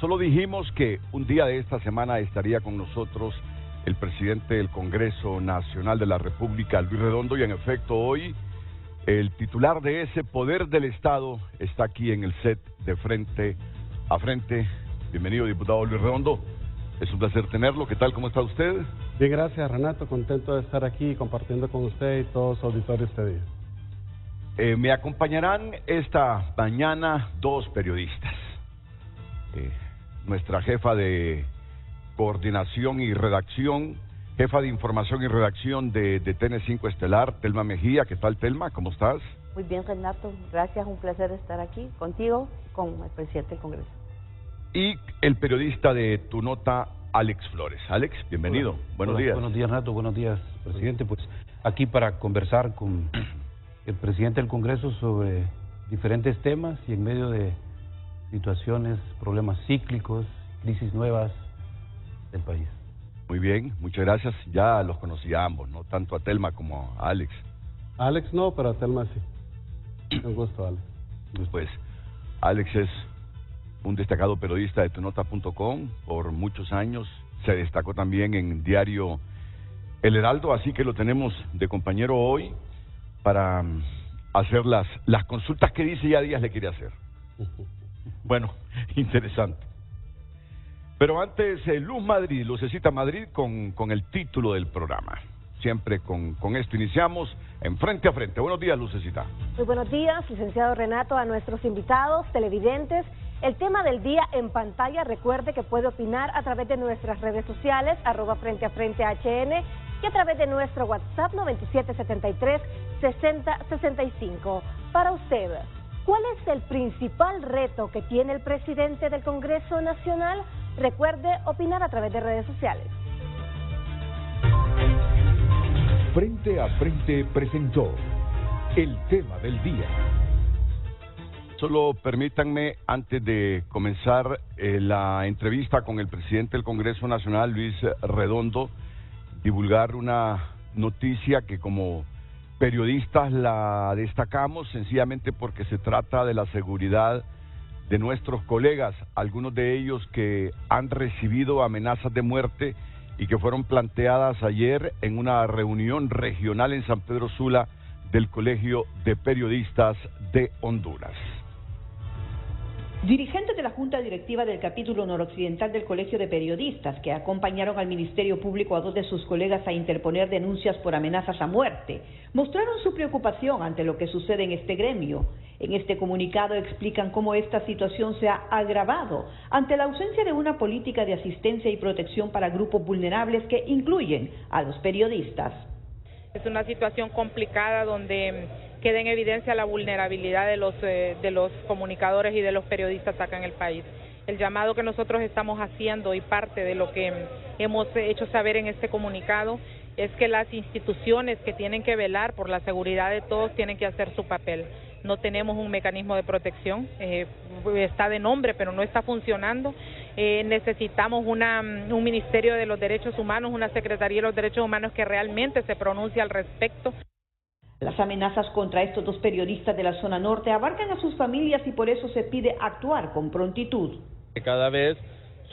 solo dijimos que un día de esta semana estaría con nosotros el presidente del Congreso Nacional de la República, Luis Redondo, y en efecto hoy el titular de ese poder del Estado está aquí en el set de Frente a Frente. Bienvenido, diputado Luis Redondo. Es un placer tenerlo. ¿Qué tal? ¿Cómo está usted? Bien, gracias, Renato. Contento de estar aquí compartiendo con usted y todos los auditores este día. Me acompañarán esta mañana dos periodistas. Nuestra jefa de coordinación y redacción, jefa de información y redacción de TN5 Estelar, Telma Mejía. ¿Qué tal, Telma? ¿Cómo estás? Muy bien, Renato. Gracias, un placer estar aquí contigo, con el presidente del Congreso. Y el periodista de Tu Nota, Alex Flores. Alex, bienvenido. Buenos días. Buenos días, Renato. Buenos días, presidente. Pues aquí para conversar con el presidente del Congreso sobre diferentes temas y en medio de situaciones, problemas cíclicos, crisis nuevas del país. Muy bien, muchas gracias. Ya los conocí a ambos, ¿no? Tanto a Telma como a Alex. A Alex no, pero a Telma sí. Un gusto, Alex. Pues Alex es un destacado periodista de tunota.com por muchos años. Se destacó también en diario El Heraldo, así que lo tenemos de compañero hoy para hacer las consultas que dice ya días le quiere hacer. Bueno, interesante. Pero antes, Luz Madrid, Lucecita Madrid con el título del programa. Siempre con esto iniciamos en Frente a Frente. Buenos días, Lucecita. Muy buenos días, licenciado Renato, a nuestros invitados, televidentes. El tema del día en pantalla, recuerde que puede opinar a través de nuestras redes sociales, @Frente a Frente HN, y a través de nuestro WhatsApp 9773-6065. Para usted, ¿cuál es el principal reto que tiene el presidente del Congreso Nacional? Recuerde opinar a través de redes sociales. Frente a Frente presentó el tema del día. Solo permítanme, antes de comenzar la entrevista con el presidente del Congreso Nacional, Luis Redondo, divulgar una noticia que como periodistas la destacamos sencillamente porque se trata de la seguridad de nuestros colegas, algunos de ellos que han recibido amenazas de muerte y que fueron planteadas ayer en una reunión regional en San Pedro Sula del Colegio de Periodistas de Honduras. Dirigentes de la Junta Directiva del capítulo noroccidental del Colegio de Periodistas, que acompañaron al Ministerio Público a dos de sus colegas a interponer denuncias por amenazas a muerte, mostraron su preocupación ante lo que sucede en este gremio. En este comunicado explican cómo esta situación se ha agravado ante la ausencia de una política de asistencia y protección para grupos vulnerables que incluyen a los periodistas. Es una situación complicada donde queda en evidencia la vulnerabilidad de los comunicadores y de los periodistas acá en el país. El llamado que nosotros estamos haciendo y parte de lo que hemos hecho saber en este comunicado es que las instituciones que tienen que velar por la seguridad de todos tienen que hacer su papel. No tenemos un mecanismo de protección, está de nombre pero no está funcionando. Necesitamos un Ministerio de los Derechos Humanos, una Secretaría de los Derechos Humanos que realmente se pronuncie al respecto. Las amenazas contra estos dos periodistas de la zona norte abarcan a sus familias y por eso se pide actuar con prontitud. Cada vez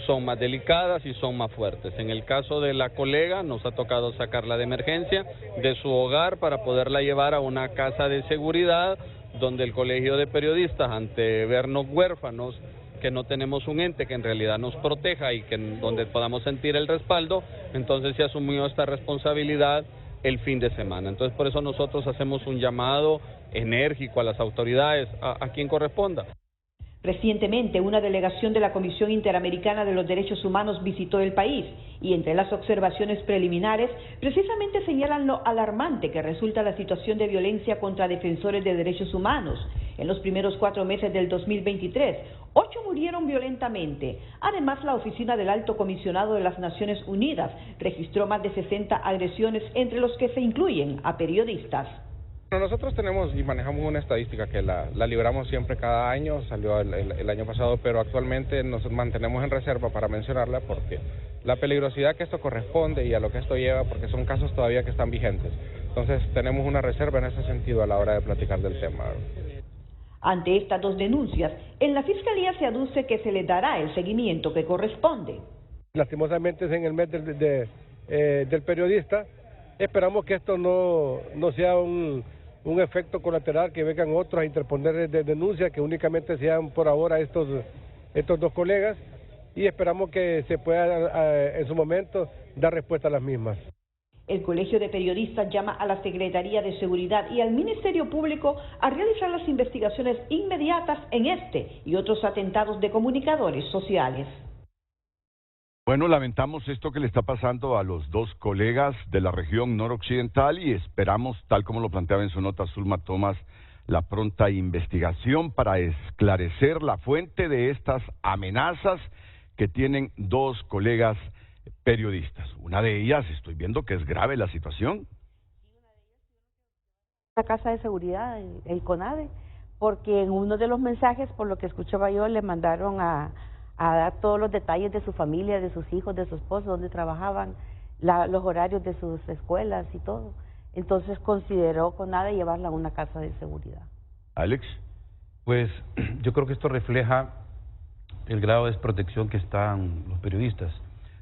son más delicadas y son más fuertes. En el caso de la colega nos ha tocado sacarla de emergencia de su hogar para poderla llevar a una casa de seguridad donde el Colegio de Periodistas, ante vernos huérfanos, que no tenemos un ente que en realidad nos proteja y que donde podamos sentir el respaldo, entonces se asumió esta responsabilidad el fin de semana. Entonces por eso nosotros hacemos un llamado enérgico a las autoridades, a quien corresponda. Recientemente, una delegación de la Comisión Interamericana de los Derechos Humanos visitó el país y entre las observaciones preliminares precisamente señalan lo alarmante que resulta la situación de violencia contra defensores de derechos humanos. En los primeros 4 meses del 2023, 8 murieron violentamente. Además, la Oficina del Alto Comisionado de las Naciones Unidas registró más de 60 agresiones, entre los que se incluyen a periodistas. Nosotros tenemos y manejamos una estadística que la liberamos siempre cada año, salió el año pasado, pero actualmente nos mantenemos en reserva para mencionarla porque la peligrosidad que esto corresponde y a lo que esto lleva, porque son casos todavía que están vigentes. Entonces tenemos una reserva en ese sentido a la hora de platicar del tema. Ante estas dos denuncias, en la Fiscalía se aduce que se le dará el seguimiento que corresponde. Lastimosamente es en el mes del periodista. Esperamos que esto no sea un efecto colateral, que vengan otros a interponer denuncias, que únicamente sean por ahora estos dos colegas, y esperamos que se pueda en su momento dar respuesta a las mismas. El Colegio de Periodistas llama a la Secretaría de Seguridad y al Ministerio Público a realizar las investigaciones inmediatas en este y otros atentados de comunicadores sociales. Bueno, lamentamos esto que le está pasando a los dos colegas de la región noroccidental y esperamos, tal como lo planteaba en su nota Zulma Thomas, la pronta investigación para esclarecer la fuente de estas amenazas que tienen dos colegas periodistas. Una de ellas, estoy viendo que es grave la situación. La Casa de Seguridad, el CONADE, porque en uno de los mensajes, por lo que escuchaba yo, le mandaron a dar todos los detalles de su familia, de sus hijos, de su esposo, dónde trabajaban, los horarios de sus escuelas y todo. Entonces consideró CONADE llevarla a una casa de seguridad. Alex. Pues yo creo que esto refleja el grado de desprotección que están los periodistas.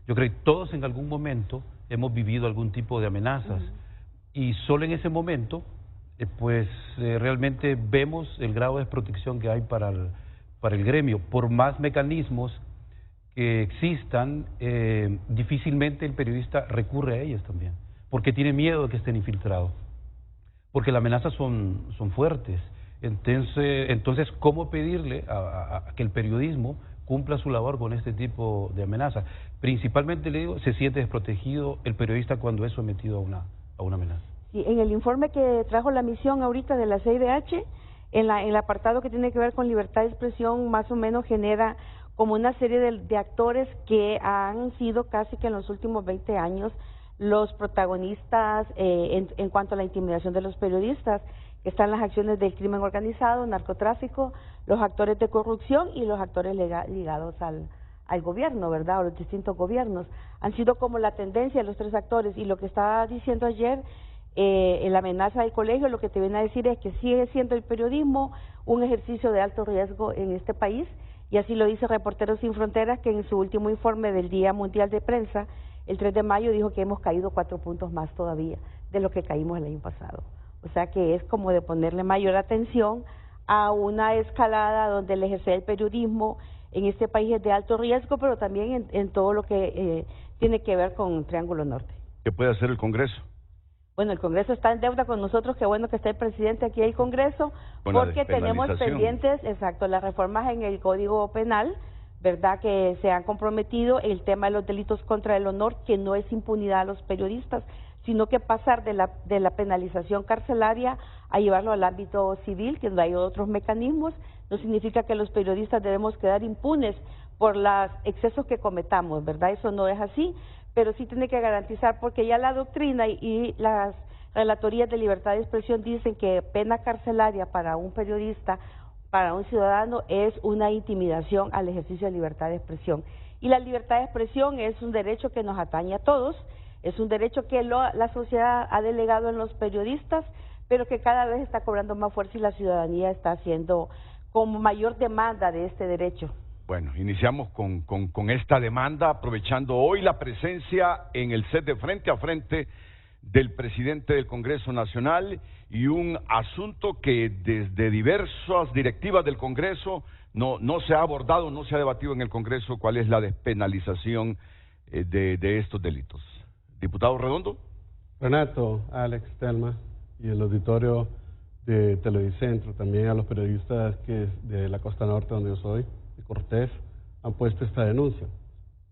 Yo creo que todos en algún momento hemos vivido algún tipo de amenazas y solo en ese momento realmente vemos el grado de desprotección que hay para el gremio. Por más mecanismos que existan, difícilmente el periodista recurre a ellos también, porque tiene miedo de que estén infiltrados, porque las amenazas son fuertes. Entonces, ¿cómo pedirle a que el periodismo cumpla su labor con este tipo de amenazas? Principalmente, le digo, se siente desprotegido el periodista cuando es sometido a una amenaza. Sí, en el informe que trajo la misión ahorita de la CIDH, en el apartado que tiene que ver con libertad de expresión, más o menos genera como una serie de actores que han sido casi que en los últimos 20 años los protagonistas en cuanto a la intimidación de los periodistas, que están las acciones del crimen organizado, narcotráfico, los actores de corrupción y los actores ligados al gobierno, ¿verdad?, o los distintos gobiernos. Han sido como la tendencia de los tres actores, y lo que estaba diciendo ayer en la amenaza del colegio, lo que te viene a decir es que sigue siendo el periodismo un ejercicio de alto riesgo en este país, y así lo dice Reporteros Sin Fronteras, que en su último informe del Día Mundial de Prensa, el 3 de mayo, dijo que hemos caído 4 puntos más todavía de lo que caímos el año pasado. O sea que es como de ponerle mayor atención a una escalada donde el ejercer el periodismo en este país es de alto riesgo, pero también en todo lo que tiene que ver con Triángulo Norte. ¿Qué puede hacer el Congreso? Bueno, el Congreso está en deuda con nosotros, qué bueno que está el presidente aquí del Congreso, porque tenemos pendientes, las reformas en el Código Penal, ¿verdad?, que se han comprometido, el tema de los delitos contra el honor, que no es impunidad a los periodistas, sino que pasar de la penalización carcelaria a llevarlo al ámbito civil, que no hay otros mecanismos. No significa que los periodistas debemos quedar impunes por los excesos que cometamos, ¿verdad? Eso no es así, pero sí tiene que garantizar, porque ya la doctrina y las relatorías de libertad de expresión dicen que pena carcelaria para un periodista, para un ciudadano, es una intimidación al ejercicio de libertad de expresión. Y la libertad de expresión es un derecho que nos atañe a todos, es un derecho que la sociedad ha delegado en los periodistas, pero que cada vez está cobrando más fuerza y la ciudadanía está haciendo como mayor demanda de este derecho. Bueno, iniciamos con esta demanda, aprovechando hoy la presencia en el set de Frente a Frente del presidente del Congreso Nacional, y un asunto que desde diversas directivas del Congreso no se ha abordado, no se ha debatido en el Congreso, cuál es la despenalización de estos delitos. Diputado Redondo. Renato, Alex, Telma y el auditorio de Televicentro, también a los periodistas que de la costa norte donde yo soy, de Cortés, han puesto esta denuncia.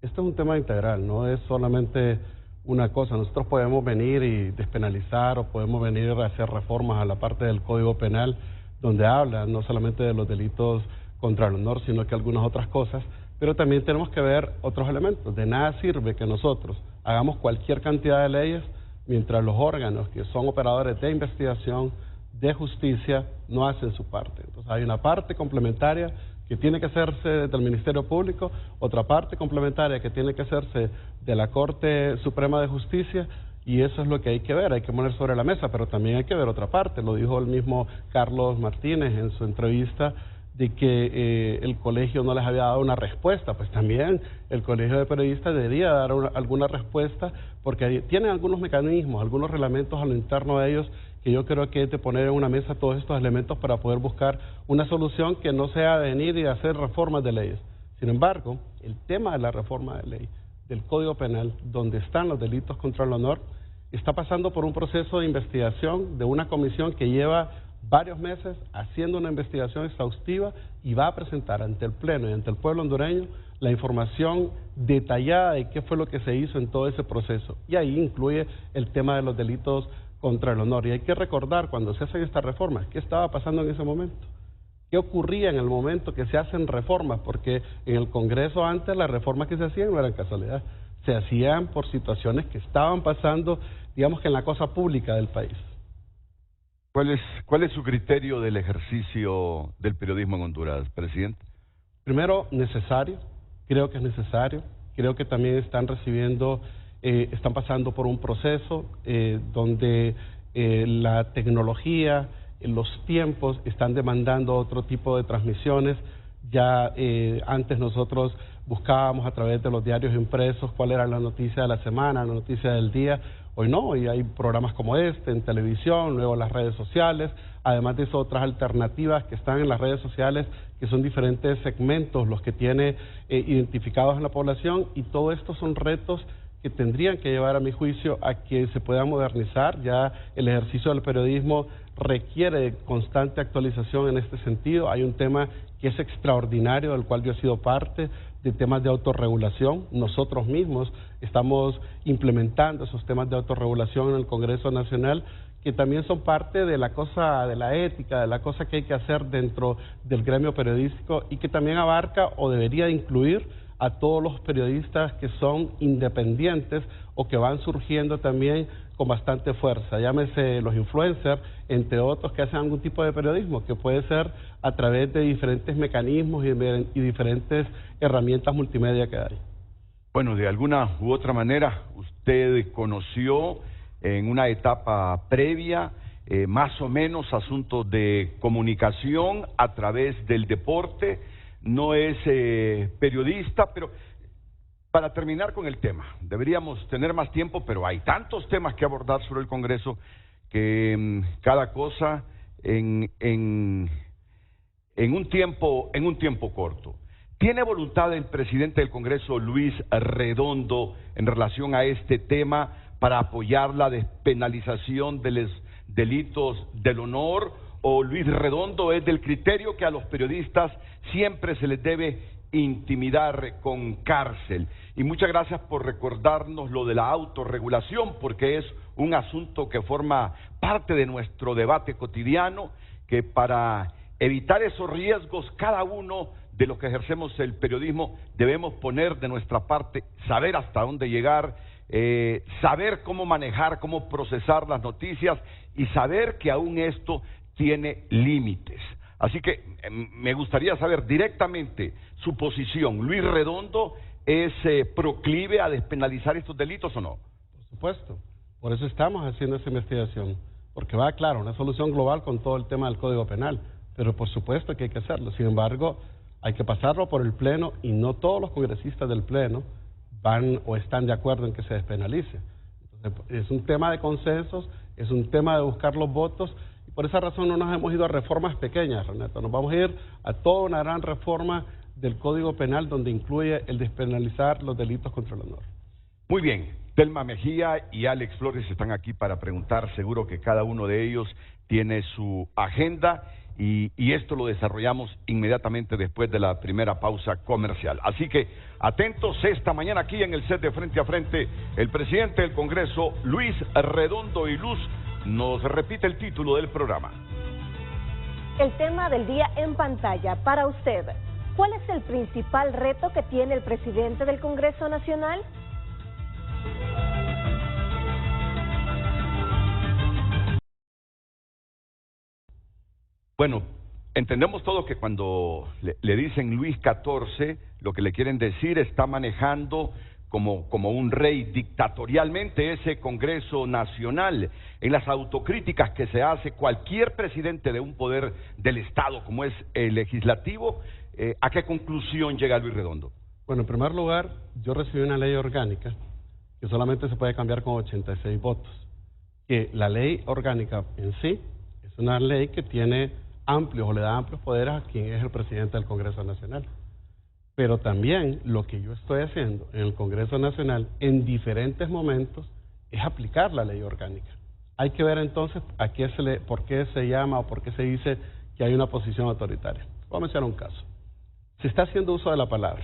Esto es un tema integral, no es solamente una cosa. Nosotros podemos venir y despenalizar, o podemos venir a hacer reformas a la parte del Código Penal donde habla no solamente de los delitos contra el honor, sino que algunas otras cosas, pero también tenemos que ver otros elementos. De nada sirve que nosotros hagamos cualquier cantidad de leyes mientras los órganos que son operadores de investigación, de justicia, no hacen su parte. Entonces hay una parte complementaria que tiene que hacerse desde el Ministerio Público, otra parte complementaria que tiene que hacerse de la Corte Suprema de Justicia, Y eso es lo que hay que ver, hay que poner sobre la mesa, pero también hay que ver otra parte. Lo dijo el mismo Carlos Martínez en su entrevista, de que el colegio no les había dado una respuesta. Pues también el colegio de periodistas debería dar alguna respuesta, porque tienen algunos mecanismos, algunos reglamentos a lo interno de ellos, que yo creo que hay que poner en una mesa todos estos elementos para poder buscar una solución que no sea venir y hacer reformas de leyes. Sin embargo, el tema de la reforma de ley del Código Penal, donde están los delitos contra el honor, está pasando por un proceso de investigación de una comisión que lleva varios meses haciendo una investigación exhaustiva y va a presentar ante el Pleno y ante el pueblo hondureño la información detallada de qué fue lo que se hizo en todo ese proceso. Y ahí incluye el tema de los delitos contra el honor. Y hay que recordar, cuando se hacen estas reformas, qué estaba pasando en ese momento. ¿Qué ocurría en el momento que se hacen reformas? Porque en el Congreso antes las reformas que se hacían no eran casualidad. Se hacían por situaciones que estaban pasando, digamos que en la cosa pública del país. ¿Cuál es su criterio del ejercicio del periodismo en Honduras, presidente? Primero, necesario. Creo que es necesario. Creo que también están pasando por un proceso donde la tecnología, los tiempos están demandando otro tipo de transmisiones. Ya antes nosotros buscábamos a través de los diarios impresos cuál era la noticia de la semana, la noticia del día. Hoy no, hoy hay programas como este en televisión, luego las redes sociales, además de eso otras alternativas que están en las redes sociales, que son diferentes segmentos los que tiene identificados en la población, y todo esto son retos que tendrían que llevar, a mi juicio, a que se pueda modernizar. Ya el ejercicio del periodismo requiere de constante actualización en este sentido. Hay un tema que es extraordinario, del cual yo he sido parte, de temas de autorregulación. Nosotros mismos estamos implementando esos temas de autorregulación en el Congreso Nacional, que también son parte de la cosa, de la ética, de la cosa que hay que hacer dentro del gremio periodístico, y que también abarca o debería incluir a todos los periodistas que son independientes o que van surgiendo también con bastante fuerza, llámese los influencers, entre otros, que hacen algún tipo de periodismo, que puede ser a través de diferentes mecanismos y diferentes herramientas multimedia que hay. Bueno, de alguna u otra manera, usted conoció en una etapa previa más o menos asuntos de comunicación a través del deporte. No es periodista, pero para terminar con el tema, deberíamos tener más tiempo, pero hay tantos temas que abordar sobre el Congreso que cada cosa en un tiempo corto. ¿Tiene voluntad el presidente del Congreso, Luis Redondo, en relación a este tema para apoyar la despenalización de los delitos del honor? ¿O Luis Redondo es del criterio que a los periodistas siempre se les debe intimidar con cárcel? Y muchas gracias por recordarnos lo de la autorregulación, porque es un asunto que forma parte de nuestro debate cotidiano, que para evitar esos riesgos, cada uno de los que ejercemos el periodismo debemos poner de nuestra parte, saber hasta dónde llegar, saber cómo manejar, cómo procesar las noticias, y saber que aún esto tiene límites. Así que me gustaría saber directamente su posición. ¿Luis Redondo es proclive a despenalizar estos delitos o no? Por supuesto, por eso estamos haciendo esa investigación, porque va, claro, una solución global con todo el tema del Código Penal, pero por supuesto que hay que hacerlo. Sin embargo, hay que pasarlo por el Pleno, y no todos los congresistas del Pleno van o están de acuerdo en que se despenalice. Entonces, es un tema de consensos, es un tema de buscar los votos. Por esa razón no nos hemos ido a reformas pequeñas, Renato. Nos vamos a ir a toda una gran reforma del Código Penal donde incluye el despenalizar los delitos contra el honor. Muy bien. Telma Mejía y Alex Flores están aquí para preguntar. Seguro que cada uno de ellos tiene su agenda y esto lo desarrollamos inmediatamente después de la primera pausa comercial. Así que atentos esta mañana aquí en el set de Frente a Frente. El presidente del Congreso, Luis Redondo, y Luz nos repite el título del programa. El tema del día en pantalla para usted. ¿Cuál es el principal reto que tiene el presidente del Congreso Nacional? Bueno, entendemos todos que cuando le dicen Luis XIV, lo que le quieren decir está manejando como un rey dictatorialmente ese Congreso Nacional. En las autocríticas que se hace cualquier presidente de un poder del Estado como es el legislativo, ¿a qué conclusión llega Luis Redondo? Bueno, en primer lugar, yo recibí una ley orgánica que solamente se puede cambiar con 86 votos. Que la ley orgánica en sí es una ley que tiene amplios o le da amplios poderes a quien es el presidente del Congreso Nacional. Pero también lo que yo estoy haciendo en el Congreso Nacional en diferentes momentos es aplicar la ley orgánica. Hay que ver entonces por qué se llama o por qué se dice que hay una posición autoritaria. Voy a mencionar un caso. Se está haciendo uso de la palabra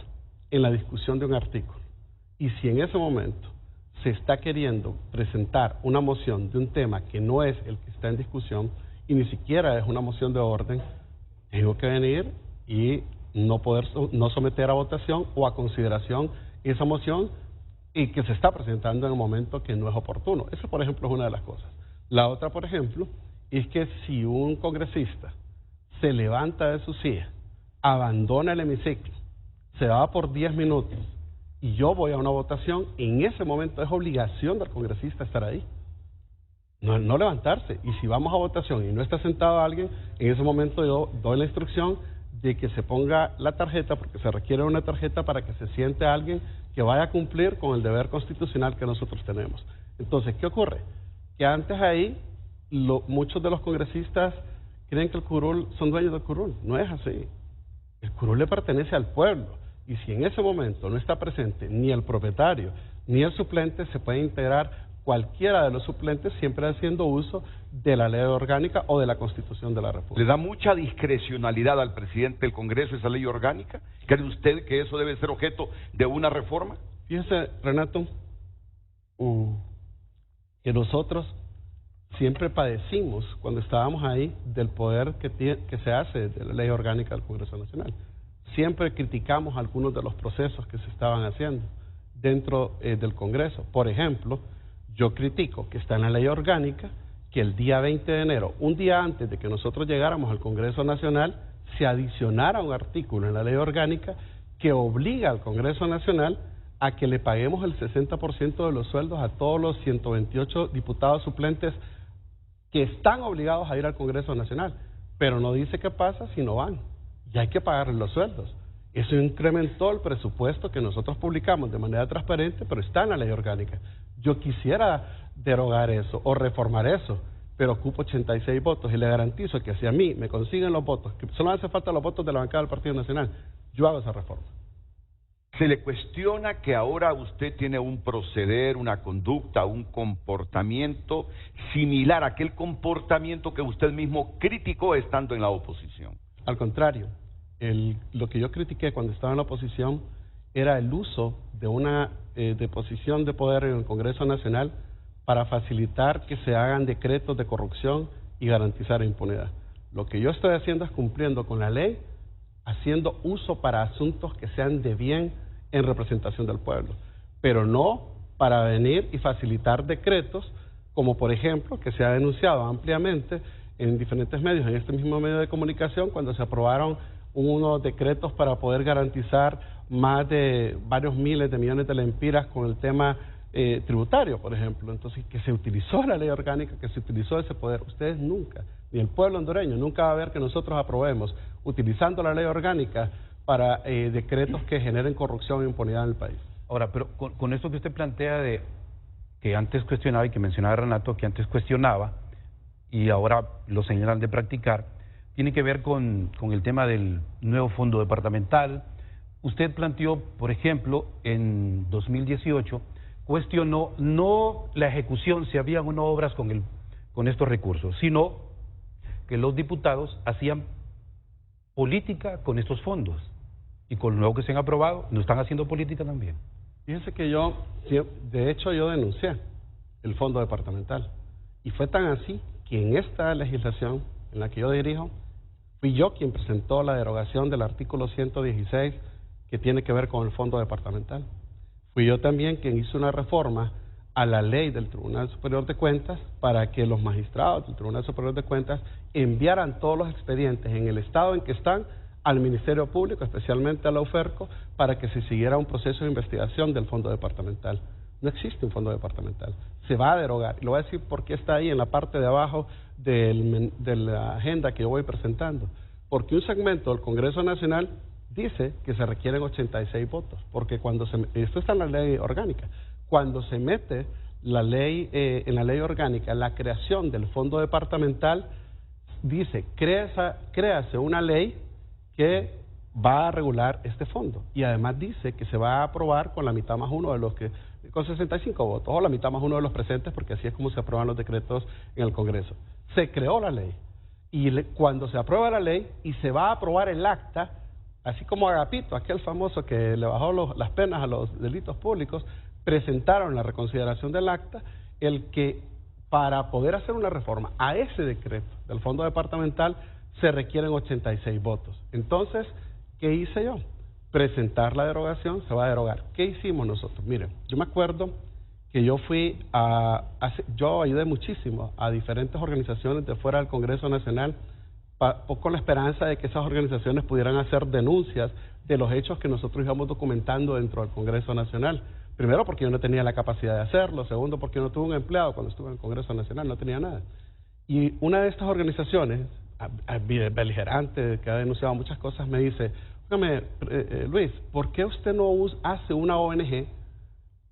en la discusión de un artículo y si en ese momento se está queriendo presentar una moción de un tema que no es el que está en discusión y ni siquiera es una moción de orden, tengo que venir y no someter a votación o a consideración esa moción y que se está presentando en un momento que no es oportuno. Eso, por ejemplo, es una de las cosas. La otra, por ejemplo, es que si un congresista se levanta de su silla, abandona el hemiciclo, se va por 10 minutos y yo voy a una votación, en ese momento es obligación del congresista estar ahí. No levantarse. Y si vamos a votación y no está sentado alguien, en ese momento yo doy la instrucción de que se ponga la tarjeta, porque se requiere una tarjeta para que se siente alguien que vaya a cumplir con el deber constitucional que nosotros tenemos. Entonces, ¿qué ocurre? Que antes ahí, muchos de los congresistas creen que el curul son dueños del curul. No es así. El curul le pertenece al pueblo. Y si en ese momento no está presente ni el propietario ni el suplente, se puede integrar cualquiera de los suplentes, siempre haciendo uso de la ley orgánica o de la Constitución de la República. ¿Le da mucha discrecionalidad al presidente del Congreso esa ley orgánica? ¿Cree usted que eso debe ser objeto de una reforma? Fíjese, Renato, que nosotros siempre padecimos, cuando estábamos ahí, del poder que se hace de la ley orgánica del Congreso Nacional. Siempre criticamos algunos de los procesos que se estaban haciendo dentro del Congreso. Por ejemplo, yo critico que está en la ley orgánica que el día 20 de enero, un día antes de que nosotros llegáramos al Congreso Nacional, se adicionara un artículo en la ley orgánica que obliga al Congreso Nacional a que le paguemos el 60% de los sueldos a todos los 128 diputados suplentes que están obligados a ir al Congreso Nacional, pero no dice qué pasa si no van, y hay que pagarles los sueldos. Eso incrementó el presupuesto que nosotros publicamos de manera transparente, pero está en la ley orgánica. Yo quisiera derogar eso o reformar eso, pero ocupo 86 votos y le garantizo que si a mí me consiguen los votos, que solo hace falta los votos de la bancada del Partido Nacional, yo hago esa reforma. Se le cuestiona que ahora usted tiene un proceder, una conducta, un comportamiento similar a aquel comportamiento que usted mismo criticó estando en la oposición. Al contrario, lo que yo critiqué cuando estaba en la oposición era el uso de una posición de poder en el Congreso Nacional para facilitar que se hagan decretos de corrupción y garantizar impunidad. Lo que yo estoy haciendo es cumpliendo con la ley, haciendo uso para asuntos que sean de bien en representación del pueblo, pero no para venir y facilitar decretos, como por ejemplo, que se ha denunciado ampliamente en diferentes medios, en este mismo medio de comunicación, cuando se aprobaron unos decretos para poder garantizar más de varios miles de millones de lempiras con el tema tributario, por ejemplo. Entonces, que se utilizó la ley orgánica, que se utilizó ese poder. Ustedes nunca, ni el pueblo hondureño, nunca va a ver que nosotros aprobemos, utilizando la ley orgánica para decretos que generen corrupción e impunidad en el país. Ahora, pero con esto que usted plantea de que antes cuestionaba y que mencionaba Renato, que antes cuestionaba y ahora lo señalan de practicar, tiene que ver con el tema del nuevo fondo departamental. Usted planteó, por ejemplo, en 2018, cuestionó no la ejecución, si habían o no obras con estos recursos, sino que los diputados hacían política con estos fondos. Y con lo nuevo que se han aprobado, ¿no están haciendo política también? Fíjense que de hecho yo denuncié el fondo departamental. Y fue tan así que en esta legislación en la que yo dirijo, fui yo quien presentó la derogación del artículo 116 que tiene que ver con el fondo departamental. Fui yo también quien hizo una reforma a la ley del Tribunal Superior de Cuentas para que los magistrados del Tribunal Superior de Cuentas enviaran todos los expedientes en el estado en que están al Ministerio Público, especialmente a la UFERCO, para que se siguiera un proceso de investigación del fondo departamental. No existe un fondo departamental, se va a derogar. Y lo voy a decir porque está ahí en la parte de abajo de la agenda que yo voy presentando. Porque un segmento del Congreso Nacional dice que se requieren 86 votos, porque esto está en la ley orgánica, cuando se mete la ley, en la ley orgánica, la creación del fondo departamental, dice, créase una ley que va a regular este fondo, y además dice que se va a aprobar con la mitad más uno de los que, con 65 votos, o la mitad más uno de los presentes, porque así es como se aprueban los decretos en el Congreso. Se creó la ley, y cuando se aprueba la ley y se va a aprobar el acta, así como Agapito, aquel famoso que le bajó las penas a los delitos públicos, presentaron la reconsideración del acta, el que para poder hacer una reforma a ese decreto del fondo departamental se requieren 86 votos. Entonces, ¿qué hice yo? Presentar la derogación, se va a derogar. ¿Qué hicimos nosotros? Miren, yo me acuerdo que yo yo ayudé muchísimo a diferentes organizaciones de fuera del Congreso Nacional con la esperanza de que esas organizaciones pudieran hacer denuncias de los hechos que nosotros íbamos documentando dentro del Congreso Nacional. Primero, porque yo no tenía la capacidad de hacerlo. Segundo, porque yo no tuve un empleado cuando estuve en el Congreso Nacional, no tenía nada. Y una de estas organizaciones, beligerante, que ha denunciado muchas cosas, me dice, dígame, Luis, ¿por qué usted no hace una ONG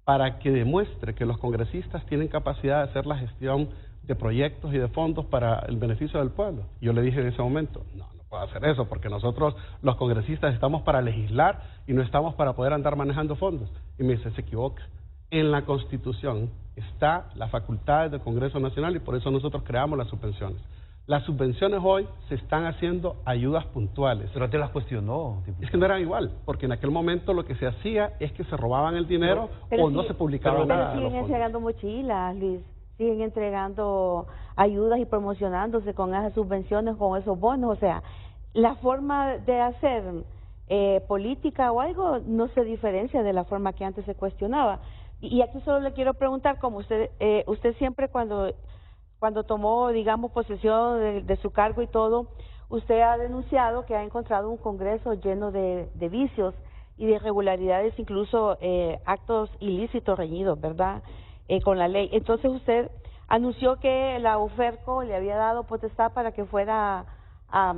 para que demuestre que los congresistas tienen capacidad de hacer la gestión de proyectos y de fondos para el beneficio del pueblo? Y yo le dije en ese momento, no puedo hacer eso, porque nosotros los congresistas estamos para legislar y no estamos para poder andar manejando fondos. Y me dice, se equivoca. En la Constitución está la facultad del Congreso Nacional y por eso nosotros creamos las subvenciones. Las subvenciones hoy se están haciendo ayudas puntuales. Pero te las cuestionó, diputado. Es que no era igual, porque en aquel momento lo que se hacía es que se robaban el dinero no se publicaba nada. Pero siguen entregando mochilas, Luis. Siguen entregando ayudas y promocionándose con esas subvenciones, con esos bonos. O sea, la forma de hacer política o algo no se diferencia de la forma que antes se cuestionaba. Y aquí solo le quiero preguntar, como usted siempre cuando tomó, digamos, posesión de su cargo y todo, usted ha denunciado que ha encontrado un Congreso lleno de vicios y de irregularidades, incluso actos ilícitos reñidos, ¿verdad?, con la ley. Entonces usted anunció que la UFERCO le había dado potestad para que fuera a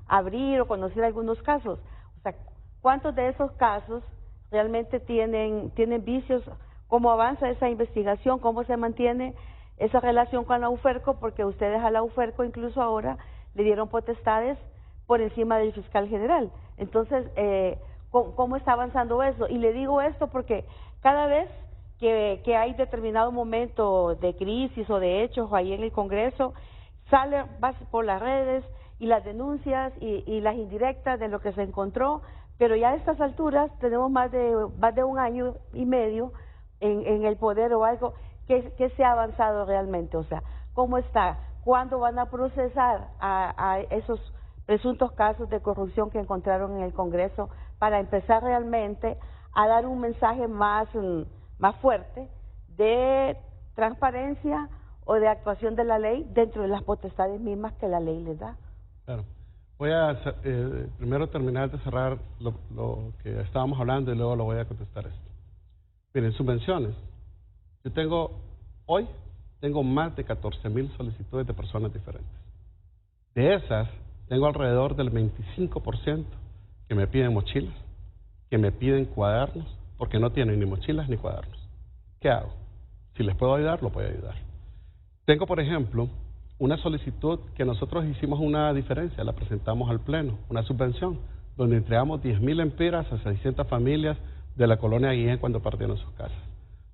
abrir o conocer algunos casos. O sea, ¿cuántos de esos casos realmente tienen vicios? ¿Cómo avanza esa investigación? ¿Cómo se mantiene esa relación con la UFERCO? Porque ustedes a la UFERCO incluso ahora le dieron potestades por encima del fiscal general. Entonces, ¿cómo está avanzando eso? Y le digo esto porque cada vez que hay determinado momento de crisis o de hechos ahí en el Congreso, sale por las redes y las denuncias y las indirectas de lo que se encontró, pero ya a estas alturas tenemos más de un año y medio en el poder o algo que se ha avanzado realmente. O sea, ¿cómo está? ¿Cuándo van a procesar a esos presuntos casos de corrupción que encontraron en el Congreso para empezar realmente a dar un mensaje más fuerte de transparencia o de actuación de la ley dentro de las potestades mismas que la ley les da? Claro. Voy a primero terminar de cerrar lo que estábamos hablando y luego lo voy a contestar esto. Miren, subvenciones. Yo hoy tengo más de 14,000 solicitudes de personas diferentes. De esas, tengo alrededor del 25% que me piden mochilas, que me piden cuadernos, porque no tienen ni mochilas ni cuadernos. ¿Qué hago? Si les puedo ayudar, lo puedo ayudar. Tengo, por ejemplo, una solicitud que nosotros hicimos una diferencia, la presentamos al Pleno, una subvención, donde entregamos 10,000 lempiras a 600 familias de la colonia Guillén cuando perdieron sus casas.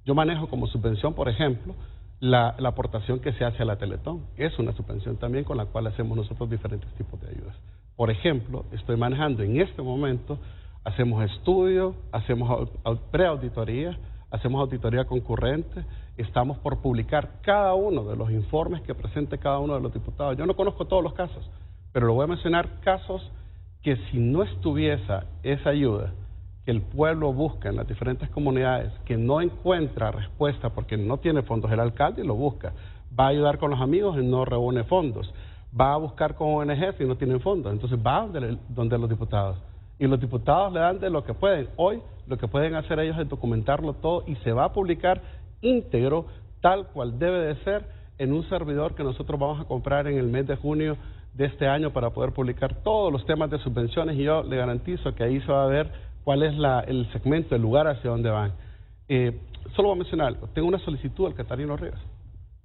Yo manejo como subvención, por ejemplo, la aportación que se hace a la Teletón. Es una subvención también con la cual hacemos nosotros diferentes tipos de ayudas. Por ejemplo, estoy manejando en este momento, hacemos estudios, hacemos preauditoría, hacemos auditoría concurrente, estamos por publicar cada uno de los informes que presente cada uno de los diputados. Yo no conozco todos los casos, pero lo voy a mencionar casos que si no estuviese esa ayuda que el pueblo busca en las diferentes comunidades, que no encuentra respuesta porque no tiene fondos, el alcalde lo busca, va a ayudar con los amigos y no reúne fondos, va a buscar con ONG si no tienen fondos, entonces va donde los diputados. Y los diputados le dan de lo que pueden. Hoy lo que pueden hacer ellos es documentarlo todo y se va a publicar íntegro, tal cual debe de ser, en un servidor que nosotros vamos a comprar en el mes de junio de este año para poder publicar todos los temas de subvenciones, y yo le garantizo que ahí se va a ver cuál es el segmento, el lugar hacia dónde van. Solo voy a mencionar algo. Tengo una solicitud del Catarino Rivas.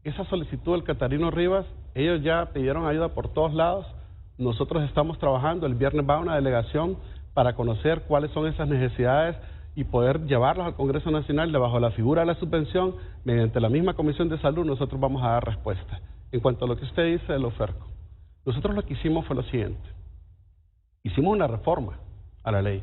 Esa solicitud del Catarino Rivas, ellos ya pidieron ayuda por todos lados. Nosotros estamos trabajando, el viernes va una delegación para conocer cuáles son esas necesidades y poder llevarlas al Congreso Nacional debajo de la figura de la subvención. Mediante la misma Comisión de Salud nosotros vamos a dar respuesta. En cuanto a lo que usted dice del OFERCO, nosotros lo que hicimos fue lo siguiente. Hicimos una reforma a la ley,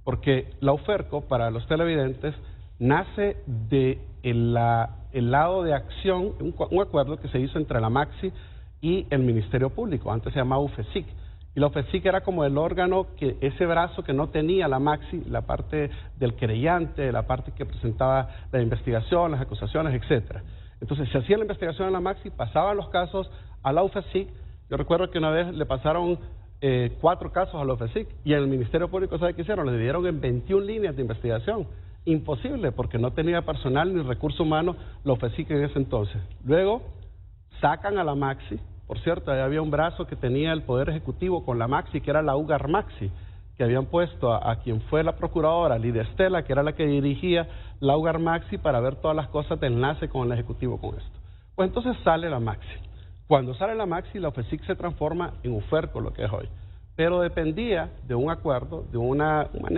porque la OFERCO, para los televidentes, nace del lado de acción, un acuerdo que se hizo entre la MAXI y el Ministerio Público, antes se llamaba UFESIC. Y la UFESIC era como el órgano, ese brazo que no tenía la MAXI, la parte del querellante, la parte que presentaba la investigación, las acusaciones, etcétera. Entonces se hacía la investigación en la MAXI, pasaban los casos a la UFESIC. Yo recuerdo que una vez le pasaron 4 casos a la UFESIC y en el Ministerio Público, ¿sabe qué hicieron? Le dieron en 21 líneas de investigación. Imposible, porque no tenía personal ni recurso humano la UFESIC en ese entonces. Luego sacan a la MAXI. Por cierto, había un brazo que tenía el Poder Ejecutivo con la MAXI, que era la UGAR MAXI, que habían puesto a quien fue la procuradora, Lidia Estela, que era la que dirigía la UGAR MAXI, para ver todas las cosas de enlace con el Ejecutivo con esto. Pues entonces sale la MAXI. Cuando sale la MAXI, la UFESIC se transforma en UFERCO, lo que es hoy. Pero dependía de un acuerdo,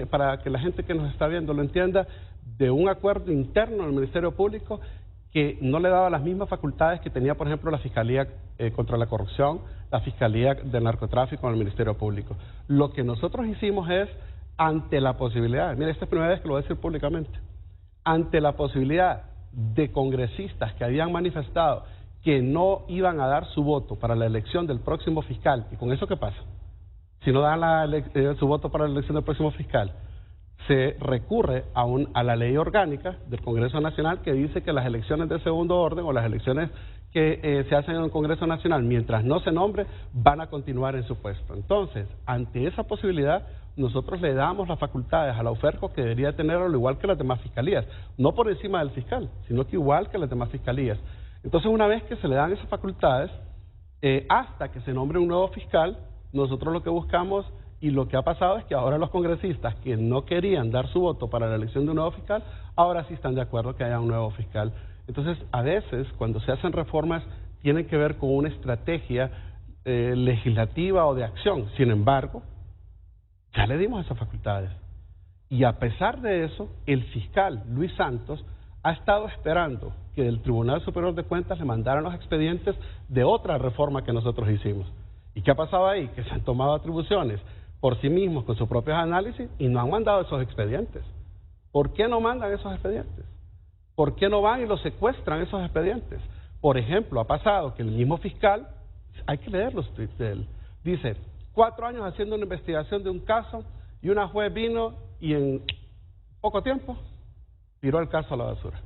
para que la gente que nos está viendo lo entienda, de un acuerdo interno del Ministerio Público que no le daba las mismas facultades que tenía, por ejemplo, la Fiscalía contra la Corrupción, la Fiscalía del Narcotráfico en el Ministerio Público. Lo que nosotros hicimos es, ante la posibilidad, mire, esta es la primera vez que lo voy a decir públicamente, ante la posibilidad de congresistas que habían manifestado que no iban a dar su voto para la elección del próximo fiscal, ¿y con eso qué pasa? Si no dan su voto para la elección del próximo fiscal, se recurre a la ley orgánica del Congreso Nacional, que dice que las elecciones de segundo orden o las elecciones que se hacen en el Congreso Nacional, mientras no se nombre, van a continuar en su puesto. Entonces, ante esa posibilidad, nosotros le damos las facultades a la UFERCO, que debería tenerlo al igual que las demás fiscalías, no por encima del fiscal, sino que igual que las demás fiscalías. Entonces, una vez que se le dan esas facultades, hasta que se nombre un nuevo fiscal, nosotros lo que buscamos, y lo que ha pasado es que ahora los congresistas que no querían dar su voto para la elección de un nuevo fiscal, ahora sí están de acuerdo que haya un nuevo fiscal. Entonces, a veces, cuando se hacen reformas, tienen que ver con una estrategia legislativa o de acción. Sin embargo, ya le dimos esas facultades. Y a pesar de eso, el fiscal Luis Santos ha estado esperando que del Tribunal Superior de Cuentas le mandaran los expedientes de otra reforma que nosotros hicimos. ¿Y qué ha pasado ahí? Que se han tomado atribuciones por sí mismos con sus propios análisis y no han mandado esos expedientes. ¿Por qué no mandan esos expedientes? ¿Por qué no van y los secuestran esos expedientes? Por ejemplo, ha pasado que el mismo fiscal, hay que leer los tweets de él, dice, 4 años haciendo una investigación de un caso y una juez vino y en poco tiempo tiró el caso a la basura.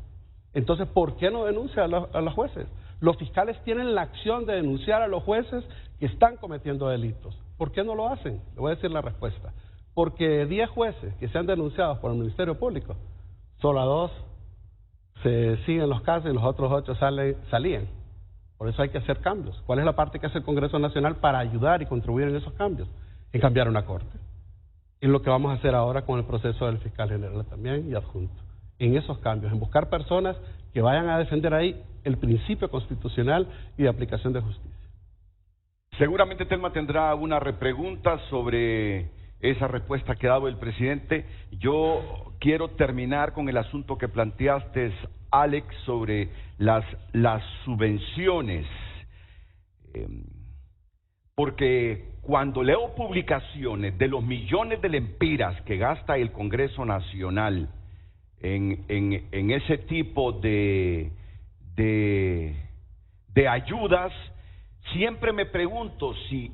Entonces, ¿por qué no denuncia a los jueces? Los fiscales tienen la acción de denunciar a los jueces que están cometiendo delitos. ¿Por qué no lo hacen? Le voy a decir la respuesta. Porque 10 jueces que sean denunciados por el Ministerio Público, solo a 2 se siguen los casos y los otros 8 salían. Por eso hay que hacer cambios. ¿Cuál es la parte que hace el Congreso Nacional para ayudar y contribuir en esos cambios? En cambiar una corte. Es lo que vamos a hacer ahora con el proceso del fiscal general también y adjunto. En esos cambios, en buscar personas que vayan a defender ahí el principio constitucional y de aplicación de justicia. Seguramente Telma tendrá una repregunta sobre esa respuesta que ha dado el presidente. Yo quiero terminar con el asunto que planteaste, Alex, sobre las subvenciones. Porque cuando leo publicaciones de los millones de lempiras que gasta el Congreso Nacional en ese tipo de ayudas, siempre me pregunto si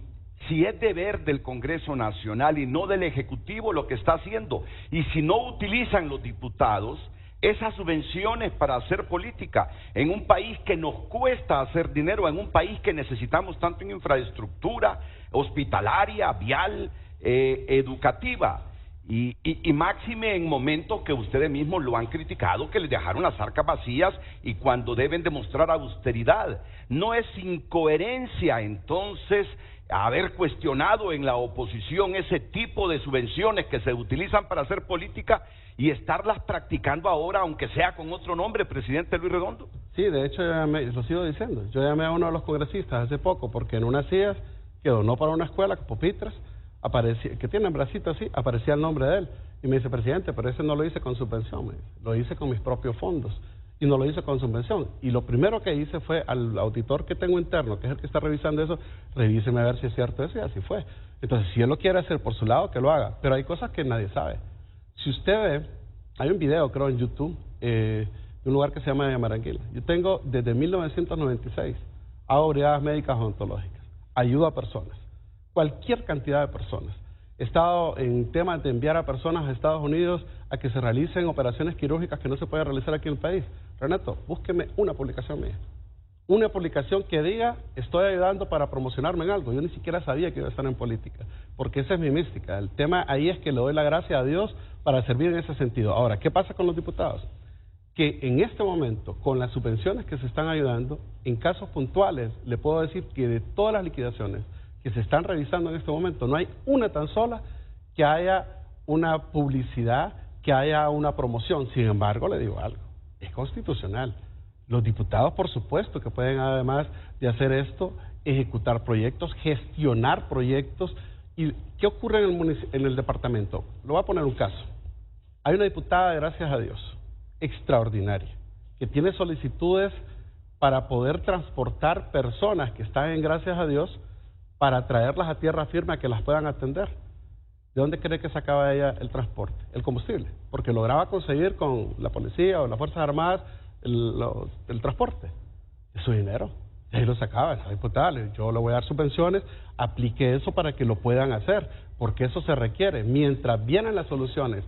es deber del Congreso Nacional y no del Ejecutivo lo que está haciendo, y si no utilizan los diputados esas subvenciones para hacer política en un país que nos cuesta hacer dinero, en un país que necesitamos tanto en infraestructura hospitalaria, vial, educativa, y máxime en momentos que ustedes mismos lo han criticado, que les dejaron las arcas vacías y cuando deben demostrar austeridad. No es incoherencia entonces haber cuestionado en la oposición ese tipo de subvenciones que se utilizan para hacer política y estarlas practicando ahora, aunque sea con otro nombre, presidente Luis Redondo. Sí, de hecho, lo sigo diciendo. Yo llamé a uno de los congresistas hace poco porque en unas sillas que donó para una escuela, pupitres, aparecía, que tienen bracitos así, aparecía el nombre de él. Y me dice, presidente, pero ese no lo hice con subvención, me dice, lo hice con mis propios fondos. Y no lo hice con subvención. Y lo primero que hice fue al auditor que tengo interno, que es el que está revisando eso, revíseme a ver si es cierto eso, y así fue. Entonces, si él lo quiere hacer por su lado, que lo haga. Pero hay cosas que nadie sabe. Si usted ve, hay un video, creo, en YouTube, de un lugar que se llama Maranguila. Yo tengo, desde 1996, hago brigadas médicas odontológicas, ayudo a personas, cualquier cantidad de personas. He estado en temas de enviar a personas a Estados Unidos a que se realicen operaciones quirúrgicas que no se pueden realizar aquí en el país. Renato, búsqueme una publicación mía. Una publicación que diga, estoy ayudando para promocionarme en algo. Yo ni siquiera sabía que iba a estar en política, porque esa es mi mística. El tema ahí es que le doy la gracia a Dios para servir en ese sentido. Ahora, ¿qué pasa con los diputados? Que en este momento, con las subvenciones que se están ayudando, en casos puntuales, le puedo decir que de todas las liquidaciones que se están revisando en este momento, no hay una tan sola que haya una publicidad, que haya una promoción. Sin embargo, le digo algo, es constitucional. Los diputados, por supuesto, que pueden, además de hacer esto, ejecutar proyectos, gestionar proyectos. ¿Y qué ocurre en el departamento? Le voy a poner un caso. Hay una diputada, gracias a Dios, extraordinaria, que tiene solicitudes para poder transportar personas que están en gracias a Dios, para traerlas a tierra firme a que las puedan atender. ¿De dónde cree que sacaba ella el transporte? El combustible, porque lograba conseguir con la policía o las Fuerzas Armadas el transporte. Es su dinero, y ahí lo sacaba esa diputada. Yo le voy a dar subvenciones, aplique eso para que lo puedan hacer, porque eso se requiere. Mientras vienen las soluciones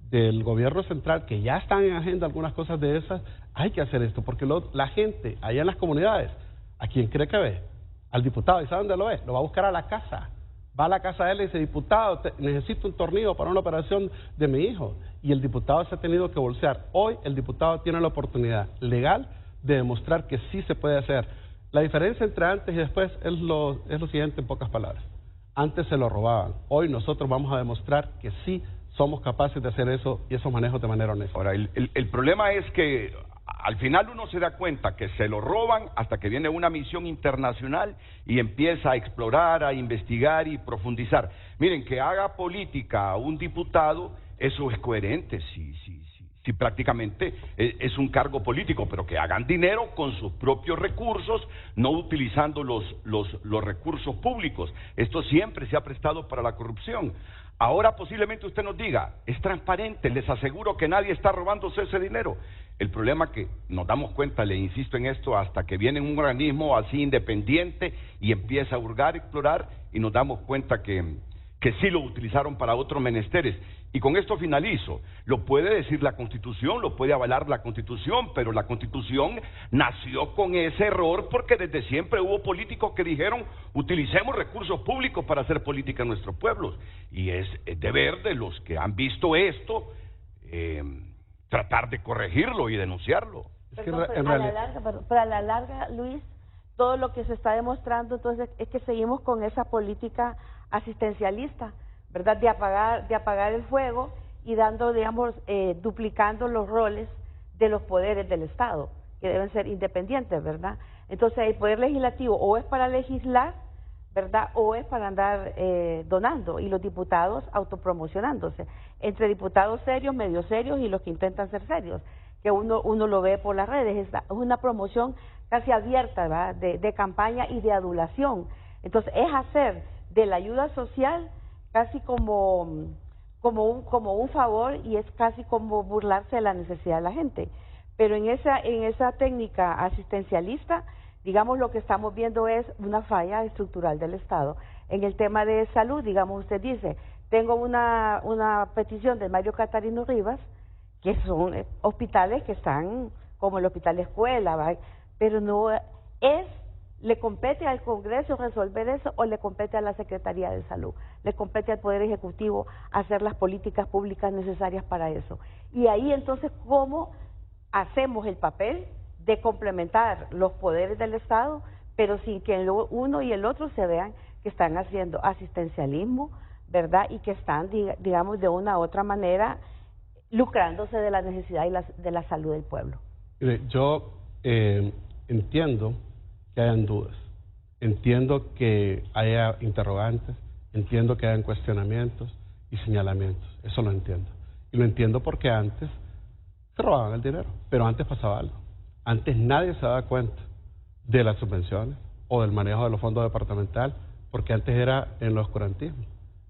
del gobierno central, que ya están en agenda algunas cosas de esas, hay que hacer esto, porque la gente allá en las comunidades, ¿a quién cree que ve? Al diputado. ¿Y sabe dónde lo ve? Lo va a buscar a la casa. Va a la casa de él y dice, diputado, necesito un tornillo para una operación de mi hijo. Y el diputado se ha tenido que bolsear. Hoy el diputado tiene la oportunidad legal de demostrar que sí se puede hacer. La diferencia entre antes y después es lo siguiente en pocas palabras. Antes se lo robaban. Hoy nosotros vamos a demostrar que sí somos capaces de hacer eso y esos manejos de manera honesta. Ahora, el problema es que al final uno se da cuenta que se lo roban hasta que viene una misión internacional y empieza a explorar, a investigar y profundizar. Miren, que haga política un diputado, eso es coherente, si prácticamente es un cargo político, pero que hagan dinero con sus propios recursos, no utilizando los recursos públicos. Esto siempre se ha prestado para la corrupción. Ahora posiblemente usted nos diga, es transparente, les aseguro que nadie está robándose ese dinero. El problema que nos damos cuenta, le insisto en esto, hasta que viene un organismo así independiente y empieza a hurgar, explorar, y nos damos cuenta que sí lo utilizaron para otros menesteres. Y con esto finalizo. Lo puede decir la Constitución, lo puede avalar la Constitución, pero la Constitución nació con ese error porque desde siempre hubo políticos que dijeron, utilicemos recursos públicos para hacer política en nuestros pueblos. Y es deber de los que han visto esto, tratar de corregirlo y denunciarlo. Pero a la larga, Luis, todo lo que se está demostrando entonces es que seguimos con esa política asistencialista, ¿verdad? De apagar el fuego y dando, digamos, duplicando los roles de los poderes del Estado, que deben ser independientes, ¿verdad? Entonces el poder legislativo o es para legislar, ¿verdad? O es para andar donando, y los diputados autopromocionándose, entre diputados serios, medio serios y los que intentan ser serios, que uno lo ve por las redes. Es una promoción casi abierta, ¿verdad? De campaña y de adulación. Entonces es hacer de la ayuda social casi como un favor, y es casi como burlarse de la necesidad de la gente. Pero en esa técnica asistencialista, digamos, lo que estamos viendo es una falla estructural del Estado. En el tema de salud, digamos, usted dice, tengo una petición de Mario Catarino Rivas que son hospitales que están como el hospital de escuela, ¿va? Pero no es, ¿le compete al Congreso resolver eso o le compete a la Secretaría de Salud? Le compete al Poder Ejecutivo hacer las políticas públicas necesarias para eso. Y ahí entonces, ¿cómo hacemos el papel de complementar los poderes del Estado, pero sin que el uno y el otro se vean que están haciendo asistencialismo, ¿verdad? Y que están, digamos, de una u otra manera lucrándose de la necesidad y de la salud del pueblo. Yo entiendo que hayan dudas, entiendo que haya interrogantes, entiendo que hayan cuestionamientos y señalamientos, eso lo entiendo. Y lo entiendo porque antes se robaban el dinero, pero antes pasaba algo. Antes nadie se daba cuenta de las subvenciones o del manejo de los fondos departamentales, porque antes era en lo oscurantismo.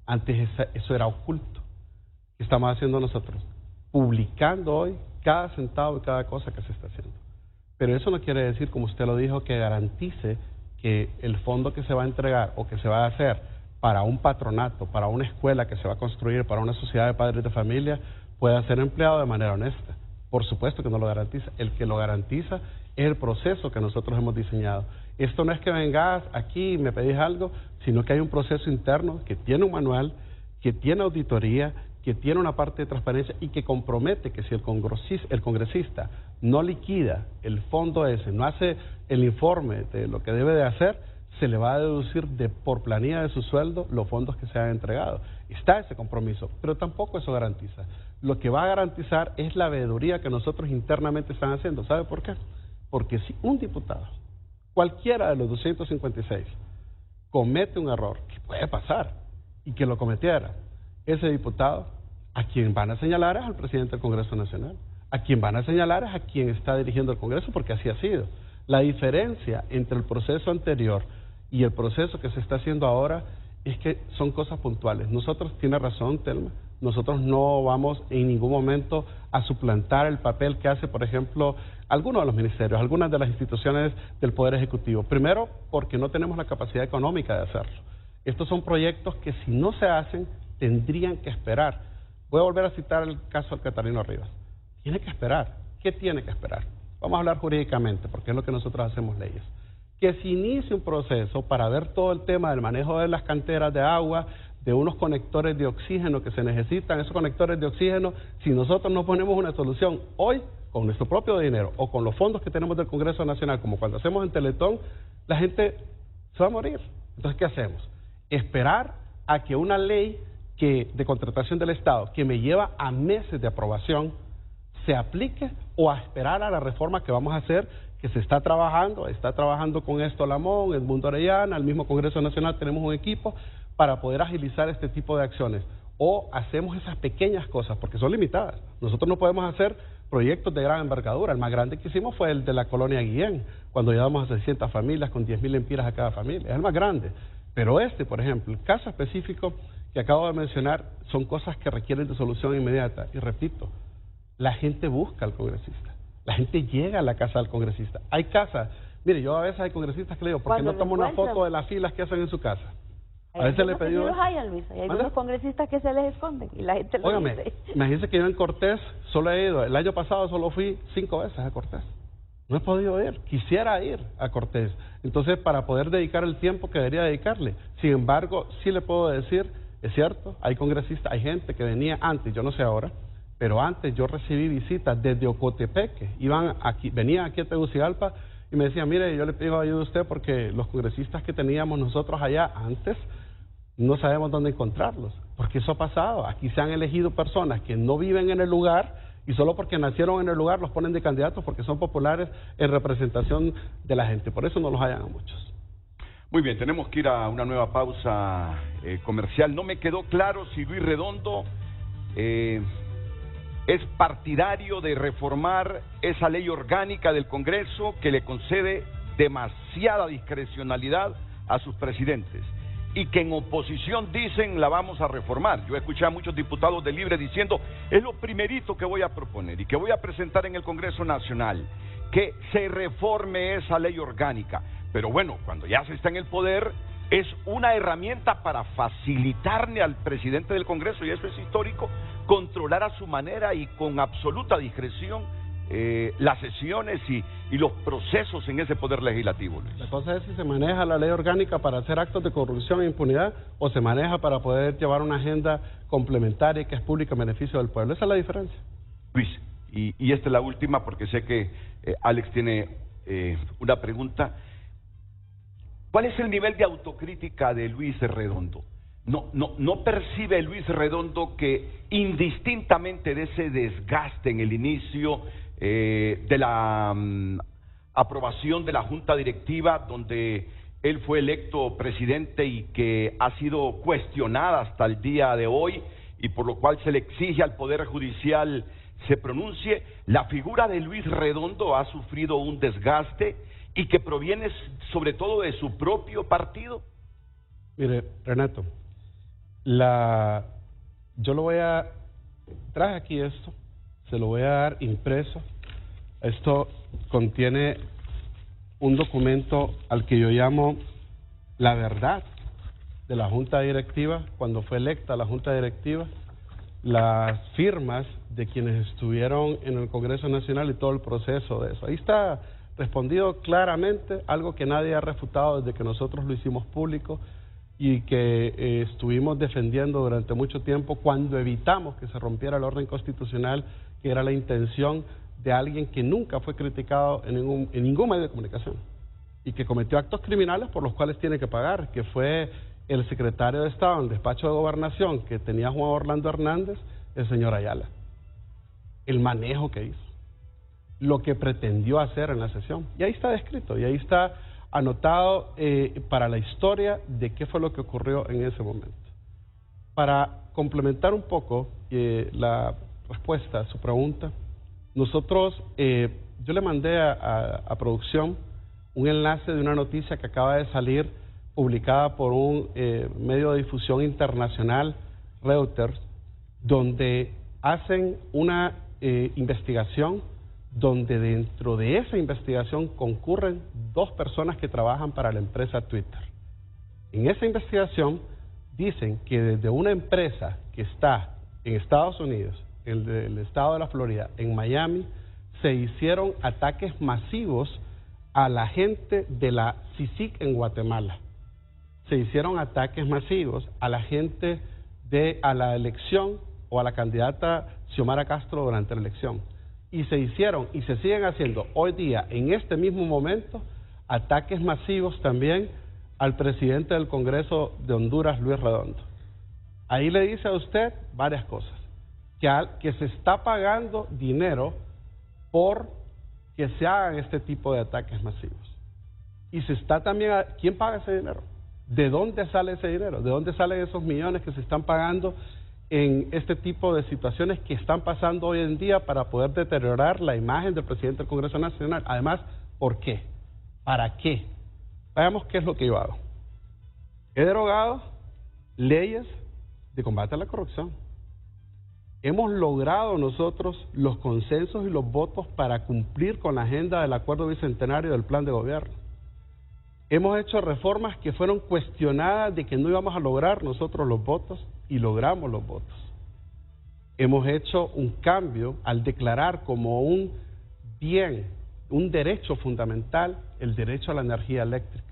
Antes eso era oculto. ¿Qué estamos haciendo nosotros? Publicando hoy cada centavo y cada cosa que se está haciendo. Pero eso no quiere decir, como usted lo dijo, que garantice que el fondo que se va a entregar o que se va a hacer para un patronato, para una escuela que se va a construir, para una sociedad de padres de familia, pueda ser empleado de manera honesta. Por supuesto que no lo garantiza. El que lo garantiza es el proceso que nosotros hemos diseñado. Esto no es que vengas aquí y me pedís algo, sino que hay un proceso interno que tiene un manual, que tiene auditoría, que tiene una parte de transparencia y que compromete que si el congresista no liquida el fondo ese, no hace el informe de lo que debe de hacer, se le va a deducir por planilla de su sueldo los fondos que se han entregado. Está ese compromiso, pero tampoco eso garantiza. Lo que va a garantizar es la veeduría que nosotros internamente están haciendo. ¿Sabe por qué? Porque si un diputado, cualquiera de los 256, comete un error, que puede pasar, y que lo cometiera, ese diputado, a quien van a señalar es al presidente del Congreso Nacional. A quien van a señalar es a quien está dirigiendo el Congreso, porque así ha sido. La diferencia entre el proceso anterior y el proceso que se está haciendo ahora es que son cosas puntuales. Nosotros, tiene razón Telma, nosotros no vamos en ningún momento a suplantar el papel que hace, por ejemplo, algunos de los ministerios, algunas de las instituciones del Poder Ejecutivo. Primero, porque no tenemos la capacidad económica de hacerlo. Estos son proyectos que si no se hacen, tendrían que esperar. Voy a volver a citar el caso del Catarino Rivas. Tiene que esperar. ¿Qué tiene que esperar? Vamos a hablar jurídicamente, porque es lo que nosotros hacemos leyes. Que se inicie un proceso para ver todo el tema del manejo de las canteras de agua, de unos conectores de oxígeno que se necesitan, esos conectores de oxígeno, si nosotros no ponemos una solución hoy, con nuestro propio dinero o con los fondos que tenemos del Congreso Nacional, como cuando hacemos en Teletón, la gente se va a morir. Entonces, ¿qué hacemos? Esperar a que una ley de contratación del Estado, que me lleva a meses de aprobación, se aplique, o a esperar a la reforma que vamos a hacer, que se está trabajando con esto Lamón, Edmundo Orellana, al mismo Congreso Nacional tenemos un equipo para poder agilizar este tipo de acciones. O hacemos esas pequeñas cosas, porque son limitadas. Nosotros no podemos hacer proyectos de gran envergadura. El más grande que hicimos fue el de la colonia Guillén, cuando llevamos a 600 familias con 10.000 lempiras a cada familia. Es el más grande. Pero por ejemplo, el caso específico que acabo de mencionar, son cosas que requieren de solución inmediata. Y repito, la gente busca al congresista. La gente llega a la casa del congresista. Hay casas, mire, yo a veces hay congresistas que le digo, ¿por qué no tomo una foto de las filas que hacen en su casa? A veces le he pedido... Hay algunos congresistas que se les esconden y la gente lo dice. Imagínense que yo en Cortés solo he ido, el año pasado solo fui 5 veces a Cortés. No he podido ir, quisiera ir a Cortés. Entonces, para poder dedicar el tiempo que debería dedicarle. Sin embargo, sí le puedo decir, es cierto, hay congresistas, hay gente que venía antes, yo no sé ahora, pero antes yo recibí visitas desde Ocotepeque, venían aquí a Tegucigalpa y me decían, mire, yo le pido ayuda a usted porque los congresistas que teníamos nosotros allá antes, no sabemos dónde encontrarlos, porque eso ha pasado. Aquí se han elegido personas que no viven en el lugar y solo porque nacieron en el lugar los ponen de candidatos porque son populares en representación de la gente. Por eso no los hallan a muchos. Muy bien, tenemos que ir a una nueva pausa comercial. No me quedó claro si Luis Redondo es partidario de reformar esa ley orgánica del Congreso que le concede demasiada discrecionalidad a sus presidentes y que en oposición dicen la vamos a reformar. Yo escuché a muchos diputados de Libre diciendo es lo primerito que voy a proponer y que voy a presentar en el Congreso Nacional, que se reforme esa ley orgánica. Pero bueno, cuando ya se está en el poder, es una herramienta para facilitarle al presidente del Congreso, y eso es histórico, controlar a su manera y con absoluta discreción las sesiones y los procesos en ese poder legislativo, Luis. La cosa es si se maneja la ley orgánica para hacer actos de corrupción e impunidad o se maneja para poder llevar una agenda complementaria que es pública en beneficio del pueblo. Esa es la diferencia. Luis, y esta es la última porque sé que Alex tiene una pregunta. ¿Cuál es el nivel de autocrítica de Luis Redondo? ¿No percibe Luis Redondo que indistintamente de ese desgaste en el inicio de la aprobación de la Junta Directiva, donde él fue electo presidente y que ha sido cuestionada hasta el día de hoy y por lo cual se le exige al Poder Judicial se pronuncie, la figura de Luis Redondo ha sufrido un desgaste y que proviene sobre todo de su propio partido? Mire, Renato, traje aquí esto, se lo voy a dar impreso. Esto contiene un documento al que yo llamo la verdad de la Junta Directiva, cuando fue electa la Junta Directiva, las firmas de quienes estuvieron en el Congreso Nacional y todo el proceso de eso. Ahí está respondido claramente, algo que nadie ha refutado desde que nosotros lo hicimos público y que estuvimos defendiendo durante mucho tiempo cuando evitamos que se rompiera el orden constitucional, que era la intención de alguien que nunca fue criticado en ningún medio de comunicación y que cometió actos criminales por los cuales tiene que pagar, que fue el secretario de Estado en el despacho de Gobernación que tenía Juan Orlando Hernández, el señor Ayala. El manejo que hizo, lo que pretendió hacer en la sesión, y ahí está descrito, y ahí está anotado para la historia de qué fue lo que ocurrió en ese momento. Para complementar un poco la respuesta a su pregunta, nosotros, yo le mandé a producción un enlace de una noticia que acaba de salir, publicada por un medio de difusión internacional, Reuters, donde hacen una investigación, donde dentro de esa investigación concurren 2 personas que trabajan para la empresa Twitter. En esa investigación dicen que desde una empresa que está en Estados Unidos, en el estado de la Florida, en Miami, se hicieron ataques masivos a la gente de la CICIG en Guatemala. Se hicieron ataques masivos a la gente a la elección o a la candidata Xiomara Castro durante la elección. Y se hicieron y se siguen haciendo hoy día, en este mismo momento, ataques masivos también al presidente del Congreso de Honduras, Luis Redondo. Ahí le dice a usted varias cosas. Que se está pagando dinero por que se hagan este tipo de ataques masivos. Y se está también, ¿quién paga ese dinero? ¿De dónde sale ese dinero? ¿De dónde salen esos millones que se están pagando en este tipo de situaciones que están pasando hoy en día para poder deteriorar la imagen del presidente del Congreso Nacional? Además, ¿por qué? ¿Para qué? Veamos qué es lo que yo hago. He derogado leyes de combate a la corrupción. Hemos logrado nosotros los consensos y los votos para cumplir con la agenda del acuerdo bicentenario del plan de gobierno. Hemos hecho reformas que fueron cuestionadas de que no íbamos a lograr nosotros los votos y logramos los votos. Hemos hecho un cambio al declarar como un bien, un derecho fundamental, el derecho a la energía eléctrica.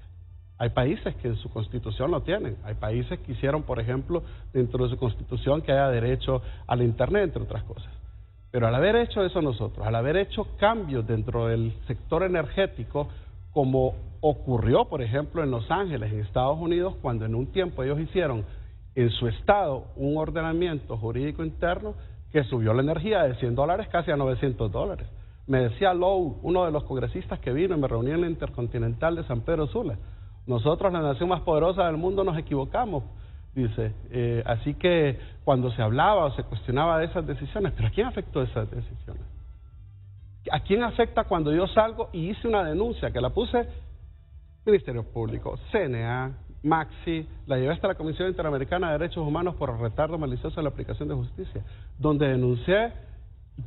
Hay países que en su constitución lo tienen. Hay países que hicieron, por ejemplo, dentro de su constitución que haya derecho al internet, entre otras cosas. Pero al haber hecho eso nosotros, al haber hecho cambios dentro del sector energético, como ocurrió, por ejemplo, en Los Ángeles, en Estados Unidos, cuando en un tiempo ellos hicieron en su estado un ordenamiento jurídico interno que subió la energía de $100 casi a $900. Me decía Lowe, uno de los congresistas que vino y me reuní en la Intercontinental de San Pedro Sula, nosotros, la nación más poderosa del mundo, nos equivocamos, dice. Así que cuando se hablaba o se cuestionaba de esas decisiones, ¿pero a quién afectó esas decisiones? ¿A quién afecta cuando yo salgo y hice una denuncia que la puse Ministerio Público, CNA, Maxi, la llevé hasta la Comisión Interamericana de Derechos Humanos por el retardo malicioso en la aplicación de justicia, donde denuncié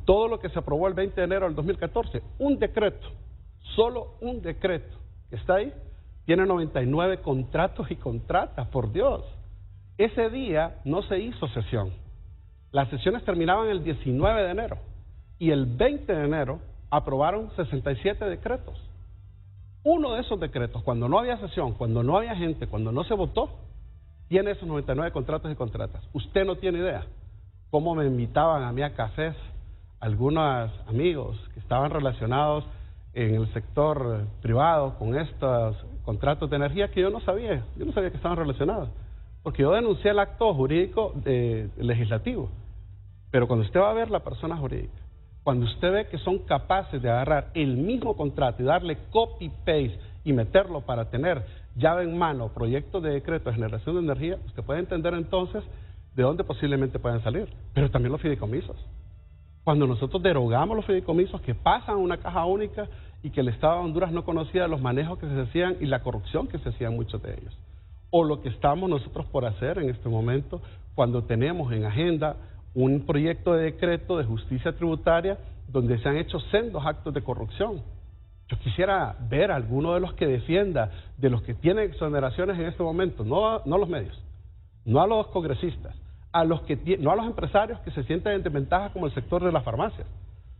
todo lo que se aprobó el 20 de enero del 2014, un decreto, solo un decreto que está ahí, tiene 99 contratos y contratas, por Dios. Ese día no se hizo sesión. Las sesiones terminaban el 19 de enero y el 20 de enero aprobaron 67 decretos. Uno de esos decretos, cuando no había sesión, cuando no había gente, cuando no se votó, tiene esos 99 contratos y contratas. Usted no tiene idea cómo me invitaban a mí a cafés algunos amigos que estaban relacionados en el sector privado con estos contratos de energía que yo no sabía que estaban relacionados, porque yo denuncié el acto jurídico legislativo, pero cuando usted va a ver la persona jurídica, cuando usted ve que son capaces de agarrar el mismo contrato y darle copy-paste y meterlo para tener llave en mano proyectos de decreto de generación de energía, usted puede entender entonces de dónde posiblemente puedan salir, pero también los fideicomisos. Cuando nosotros derogamos los fideicomisos que pasan a una caja única y que el Estado de Honduras no conocía los manejos que se hacían y la corrupción que se hacía en muchos de ellos. O lo que estamos nosotros por hacer en este momento cuando tenemos en agenda un proyecto de decreto de justicia tributaria donde se han hecho sendos actos de corrupción. Yo quisiera ver a alguno de los que defienda, de los que tienen exoneraciones en este momento, no a los medios, no a los congresistas, no a los empresarios que se sienten en desventaja como el sector de las farmacias.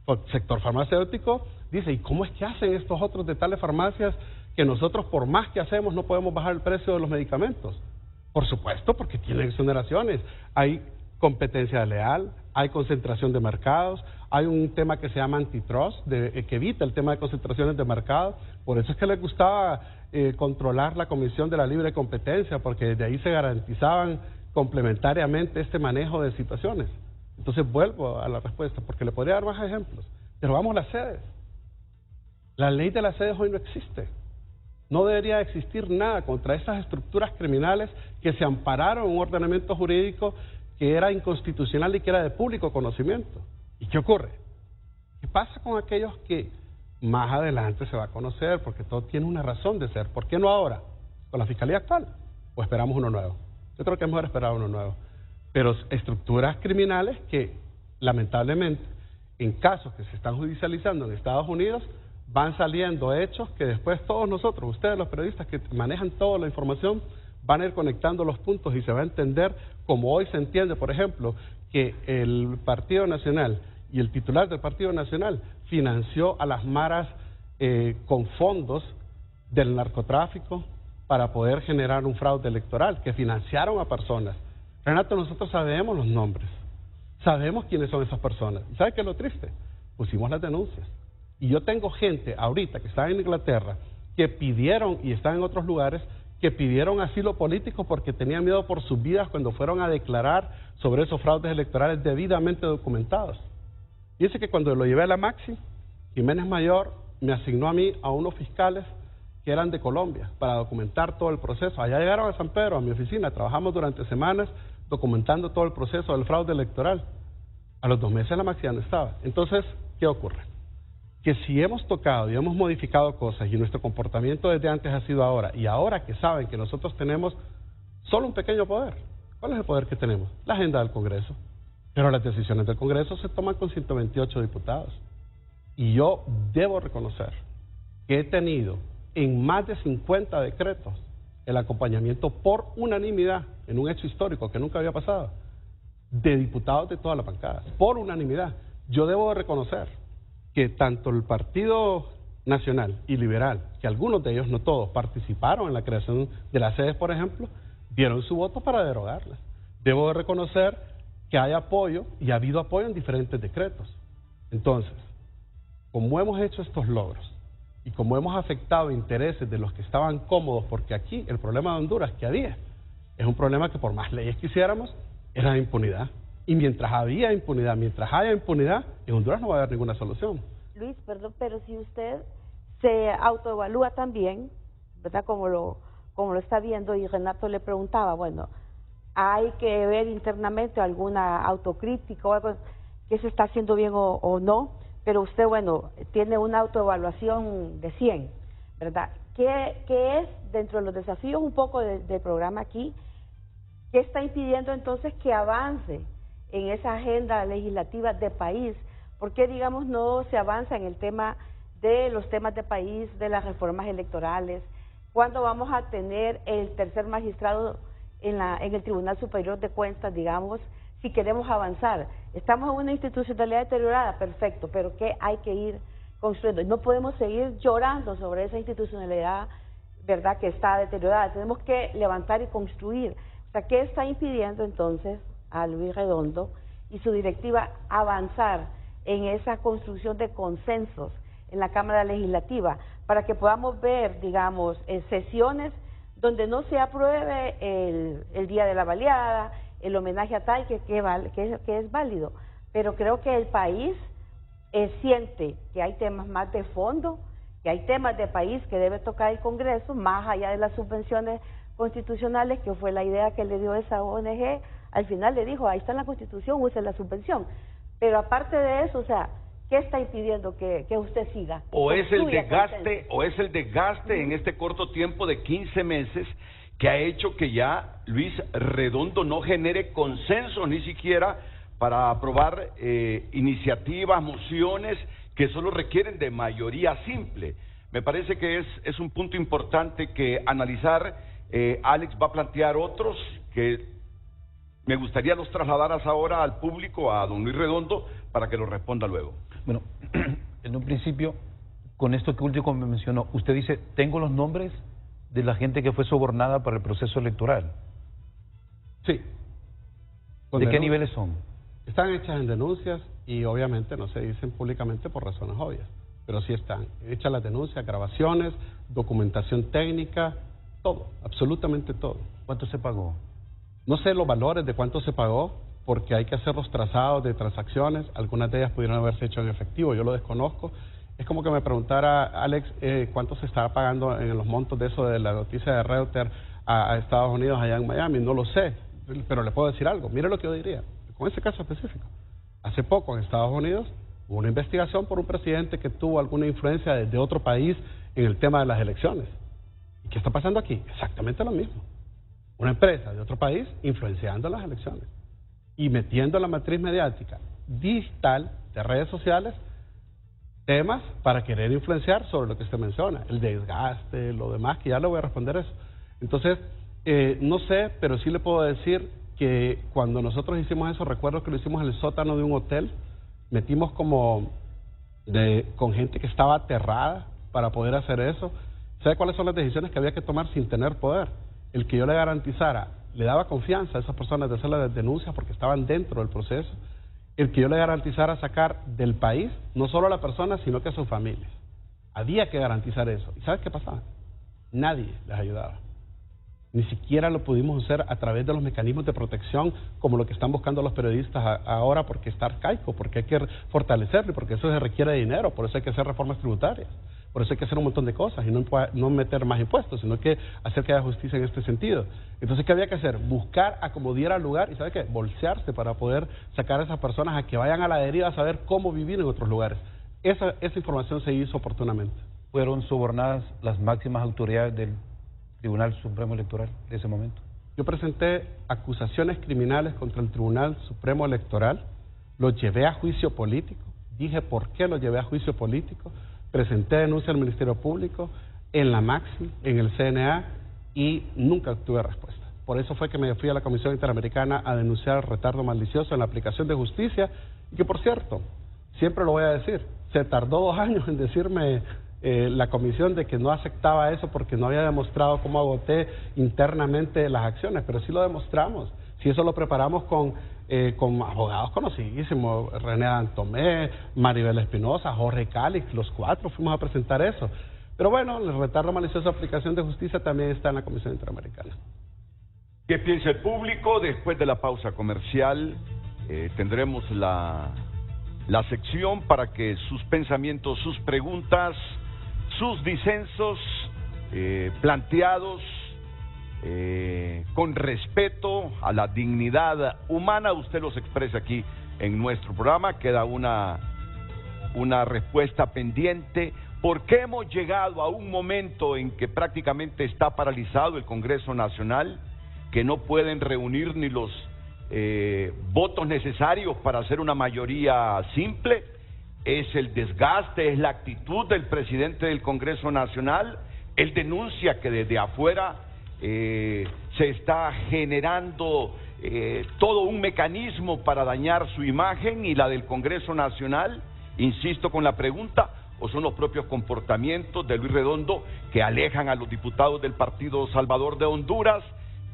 El sector farmacéutico dice, ¿y cómo es que hacen estos otros de tales farmacias que nosotros por más que hacemos no podemos bajar el precio de los medicamentos? Por supuesto, porque tienen exoneraciones. Hay competencia leal, hay concentración de mercados, hay un tema que se llama antitrust, que evita el tema de concentraciones de mercado. Por eso es que les gustaba controlar la Comisión de la Libre Competencia, porque desde ahí se garantizaban complementariamente este manejo de situaciones. Entonces vuelvo a la respuesta, porque le podría dar más ejemplos. Pero vamos a las sedes. La ley de las sedes hoy no existe. No debería existir nada contra estas estructuras criminales que se ampararon en un ordenamiento jurídico que era inconstitucional y que era de público conocimiento. ¿Y qué ocurre? ¿Qué pasa con aquellos que más adelante se va a conocer? Porque todo tiene una razón de ser. ¿Por qué no ahora? ¿Con la Fiscalía actual? ¿O esperamos uno nuevo? Yo creo que es mejor esperar uno nuevo. Pero estructuras criminales que, lamentablemente, en casos que se están judicializando en Estados Unidos, van saliendo hechos que después todos nosotros, ustedes los periodistas que manejan toda la información, van a ir conectando los puntos y se va a entender, como hoy se entiende, por ejemplo, que el Partido Nacional y el titular del Partido Nacional financió a las maras con fondos del narcotráfico para poder generar un fraude electoral, que financiaron a personas. Renato, nosotros sabemos los nombres, sabemos quiénes son esas personas. ¿Y sabe qué es lo triste? Pusimos las denuncias. Y yo tengo gente ahorita que está en Inglaterra, que pidieron, y están en otros lugares, que pidieron asilo político porque tenían miedo por sus vidas cuando fueron a declarar sobre esos fraudes electorales debidamente documentados. Dice que cuando lo llevé a la Maxi, Jiménez Mayor me asignó a mí a unos fiscales que eran de Colombia para documentar todo el proceso. Allá llegaron a San Pedro, a mi oficina, trabajamos durante semanas documentando todo el proceso del fraude electoral. A los 2 meses la Maxi ya no estaba. Entonces, ¿qué ocurre? Que si hemos tocado y hemos modificado cosas y nuestro comportamiento desde antes ha sido ahora, y ahora que saben que nosotros tenemos solo un pequeño poder, ¿cuál es el poder que tenemos? La agenda del Congreso. Pero las decisiones del Congreso se toman con 128 diputados. Y yo debo reconocer que he tenido en más de 50 decretos el acompañamiento por unanimidad, en un hecho histórico que nunca había pasado, de diputados de todas las bancadas, por unanimidad. Yo debo reconocer que tanto el Partido Nacional y Liberal, que algunos de ellos, no todos, participaron en la creación de las sedes, por ejemplo, dieron su voto para derogarlas. Debo reconocer que hay apoyo y ha habido apoyo en diferentes decretos. Entonces, como hemos hecho estos logros y como hemos afectado intereses de los que estaban cómodos, porque aquí el problema de Honduras que había es un problema que por más leyes que hiciéramos, era la impunidad. Y mientras haya impunidad, en Honduras no va a haber ninguna solución. Luis, perdón, pero si usted se autoevalúa también, ¿verdad? Como lo está viendo, y Renato le preguntaba, bueno, hay que ver internamente alguna autocrítica o algo que se está haciendo bien o no, pero usted, bueno, tiene una autoevaluación de 100, ¿verdad? ¿Qué es, dentro de los desafíos un poco del programa aquí, qué está impidiendo entonces que avance en esa agenda legislativa de país? ¿Por qué, digamos, no se avanza en el tema de los temas de país, de las reformas electorales? ¿Cuándo vamos a tener el tercer magistrado en el Tribunal Superior de Cuentas, digamos, si queremos avanzar? Estamos en una institucionalidad deteriorada, perfecto, pero ¿qué hay que ir construyendo? No podemos seguir llorando sobre esa institucionalidad, ¿verdad?, que está deteriorada. Tenemos que levantar y construir. O sea, ¿qué está impidiendo entonces a Luis Redondo y su directiva avanzar en esa construcción de consensos en la Cámara Legislativa para que podamos ver, digamos, sesiones donde no se apruebe el Día de la Baleada, el homenaje a tal, que es válido? Pero creo que el país siente que hay temas más de fondo, que hay temas de país que debe tocar el Congreso, más allá de las subvenciones constitucionales, que fue la idea que le dio esa ONG. Al final le dijo, ahí está en la Constitución, use la subvención. Pero aparte de eso, o sea, ¿qué está impidiendo que usted siga? O es el desgaste en este corto tiempo de 15 meses que ha hecho que ya Luis Redondo no genere consenso ni siquiera para aprobar iniciativas, mociones que solo requieren de mayoría simple. Me parece que es un punto importante que analizar. Alex va a plantear otros que me gustaría los trasladaras ahora al público, a don Luis Redondo, para que lo responda luego. Bueno, en un principio, con esto que último me mencionó, usted dice, tengo los nombres de la gente que fue sobornada para el proceso electoral. Sí. ¿De qué niveles son? Están hechas en denuncias y obviamente no se dicen públicamente por razones obvias, pero sí están hechas las denuncias, grabaciones, documentación técnica, todo, absolutamente todo. ¿Cuánto se pagó? No sé los valores de cuánto se pagó, porque hay que hacer los trazados de transacciones, algunas de ellas pudieron haberse hecho en efectivo, yo lo desconozco. Es como que me preguntara, Alex, cuánto se estaba pagando en los montos de eso de la noticia de Reuters a Estados Unidos allá en Miami, no lo sé, pero le puedo decir algo. Mire lo que yo diría, con ese caso específico. Hace poco en Estados Unidos hubo una investigación por un presidente que tuvo alguna influencia de otro país en el tema de las elecciones. ¿Y qué está pasando aquí? Exactamente lo mismo. Una empresa de otro país influenciando las elecciones y metiendo en la matriz mediática digital de redes sociales temas para querer influenciar sobre lo que usted menciona, el desgaste, lo demás, que ya le voy a responder eso. Entonces, no sé, pero sí le puedo decir que cuando nosotros hicimos eso, recuerdo que lo hicimos en el sótano de un hotel, metimos con gente que estaba aterrada para poder hacer eso. ¿Sabe cuáles son las decisiones que había que tomar sin tener poder? El que yo le garantizara, le daba confianza a esas personas de hacer las denuncias porque estaban dentro del proceso, el que yo le garantizara sacar del país, no solo a la persona, sino que a sus familias. Había que garantizar eso. ¿Y sabes qué pasaba? Nadie les ayudaba. Ni siquiera lo pudimos hacer a través de los mecanismos de protección como lo que están buscando los periodistas ahora, porque está arcaico, porque hay que fortalecerlo, porque eso se requiere de dinero, por eso hay que hacer reformas tributarias. Por eso hay que hacer un montón de cosas y no meter más impuestos, sino que hacer que haya justicia en este sentido. Entonces, ¿qué había que hacer? Buscar a como diera lugar y, ¿sabe qué? Bolsearse para poder sacar a esas personas a que vayan a la deriva a saber cómo vivir en otros lugares. Esa información se hizo oportunamente. ¿Fueron sobornadas las máximas autoridades del Tribunal Supremo Electoral de ese momento? Yo presenté acusaciones criminales contra el Tribunal Supremo Electoral, los llevé a juicio político, dije por qué los llevé a juicio político, presenté denuncia al Ministerio Público, en la Maxi, en el CNA, y nunca obtuve respuesta. Por eso fue que me fui a la Comisión Interamericana a denunciar el retardo malicioso en la aplicación de justicia, y que, por cierto, siempre lo voy a decir, se tardó 2 años en decirme la comisión de que no aceptaba eso porque no había demostrado cómo agoté internamente las acciones, pero sí lo demostramos. Si eso lo preparamos con abogados conocidísimos, René Dantomé, Maribel Espinosa, Jorge Cálix, los 4 fuimos a presentar eso. Pero bueno, el retardo malicioso de aplicación de justicia también está en la Comisión Interamericana. ¿Qué piensa el público? Después de la pausa comercial tendremos la sección para que sus pensamientos, sus preguntas, sus disensos planteados con respeto a la dignidad humana, usted los expresa aquí en nuestro programa. Queda una respuesta pendiente. ¿Por qué hemos llegado a un momento en que prácticamente está paralizado el Congreso Nacional, que no pueden reunir ni los votos necesarios para hacer una mayoría simple? Es el desgaste, es la actitud del presidente del Congreso Nacional, Él denuncia que desde afuera se está generando todo un mecanismo para dañar su imagen y la del Congreso Nacional. Insisto con la pregunta, ¿o son los propios comportamientos de Luis Redondo que alejan a los diputados del Partido Salvador de Honduras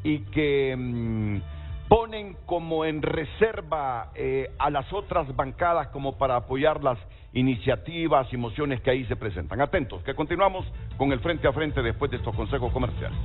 y que ponen como en reserva a las otras bancadas como para apoyar las iniciativas y mociones que ahí se presentan? Atentos, que continuamos con el Frente a Frente después de estos consejos comerciales.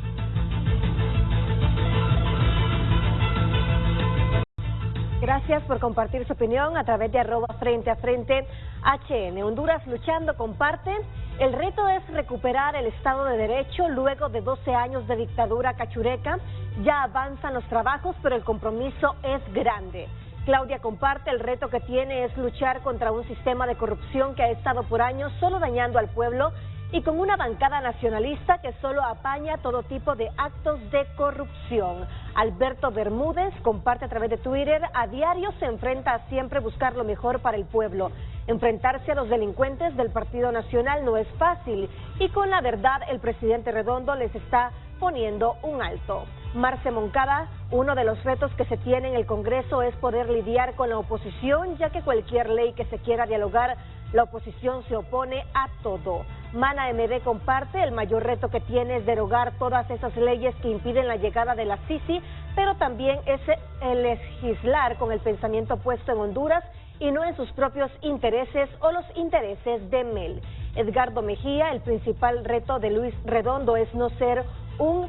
Gracias por compartir su opinión a través de @FrenteAFrenteHN. Honduras luchando comparte. El reto es recuperar el Estado de Derecho luego de 12 años de dictadura cachureca. Ya avanzan los trabajos, pero el compromiso es grande. Claudia comparte, el reto que tiene es luchar contra un sistema de corrupción que ha estado por años solo dañando al pueblo y con una bancada nacionalista que solo apaña todo tipo de actos de corrupción. Alberto Bermúdez comparte a través de Twitter, a diario se enfrenta a siempre buscar lo mejor para el pueblo. Enfrentarse a los delincuentes del Partido Nacional no es fácil y con la verdad el presidente Redondo les está poniendo un alto. Marce Moncada, uno de los retos que se tiene en el Congreso es poder lidiar con la oposición, ya que cualquier ley que se quiera dialogar, la oposición se opone a todo. Mana MD comparte, el mayor reto que tiene es derogar todas esas leyes que impiden la llegada de la Sisi, pero también es el legislar con el pensamiento puesto en Honduras y no en sus propios intereses o los intereses de Mel. Edgardo Mejía, el principal reto de Luis Redondo es no ser un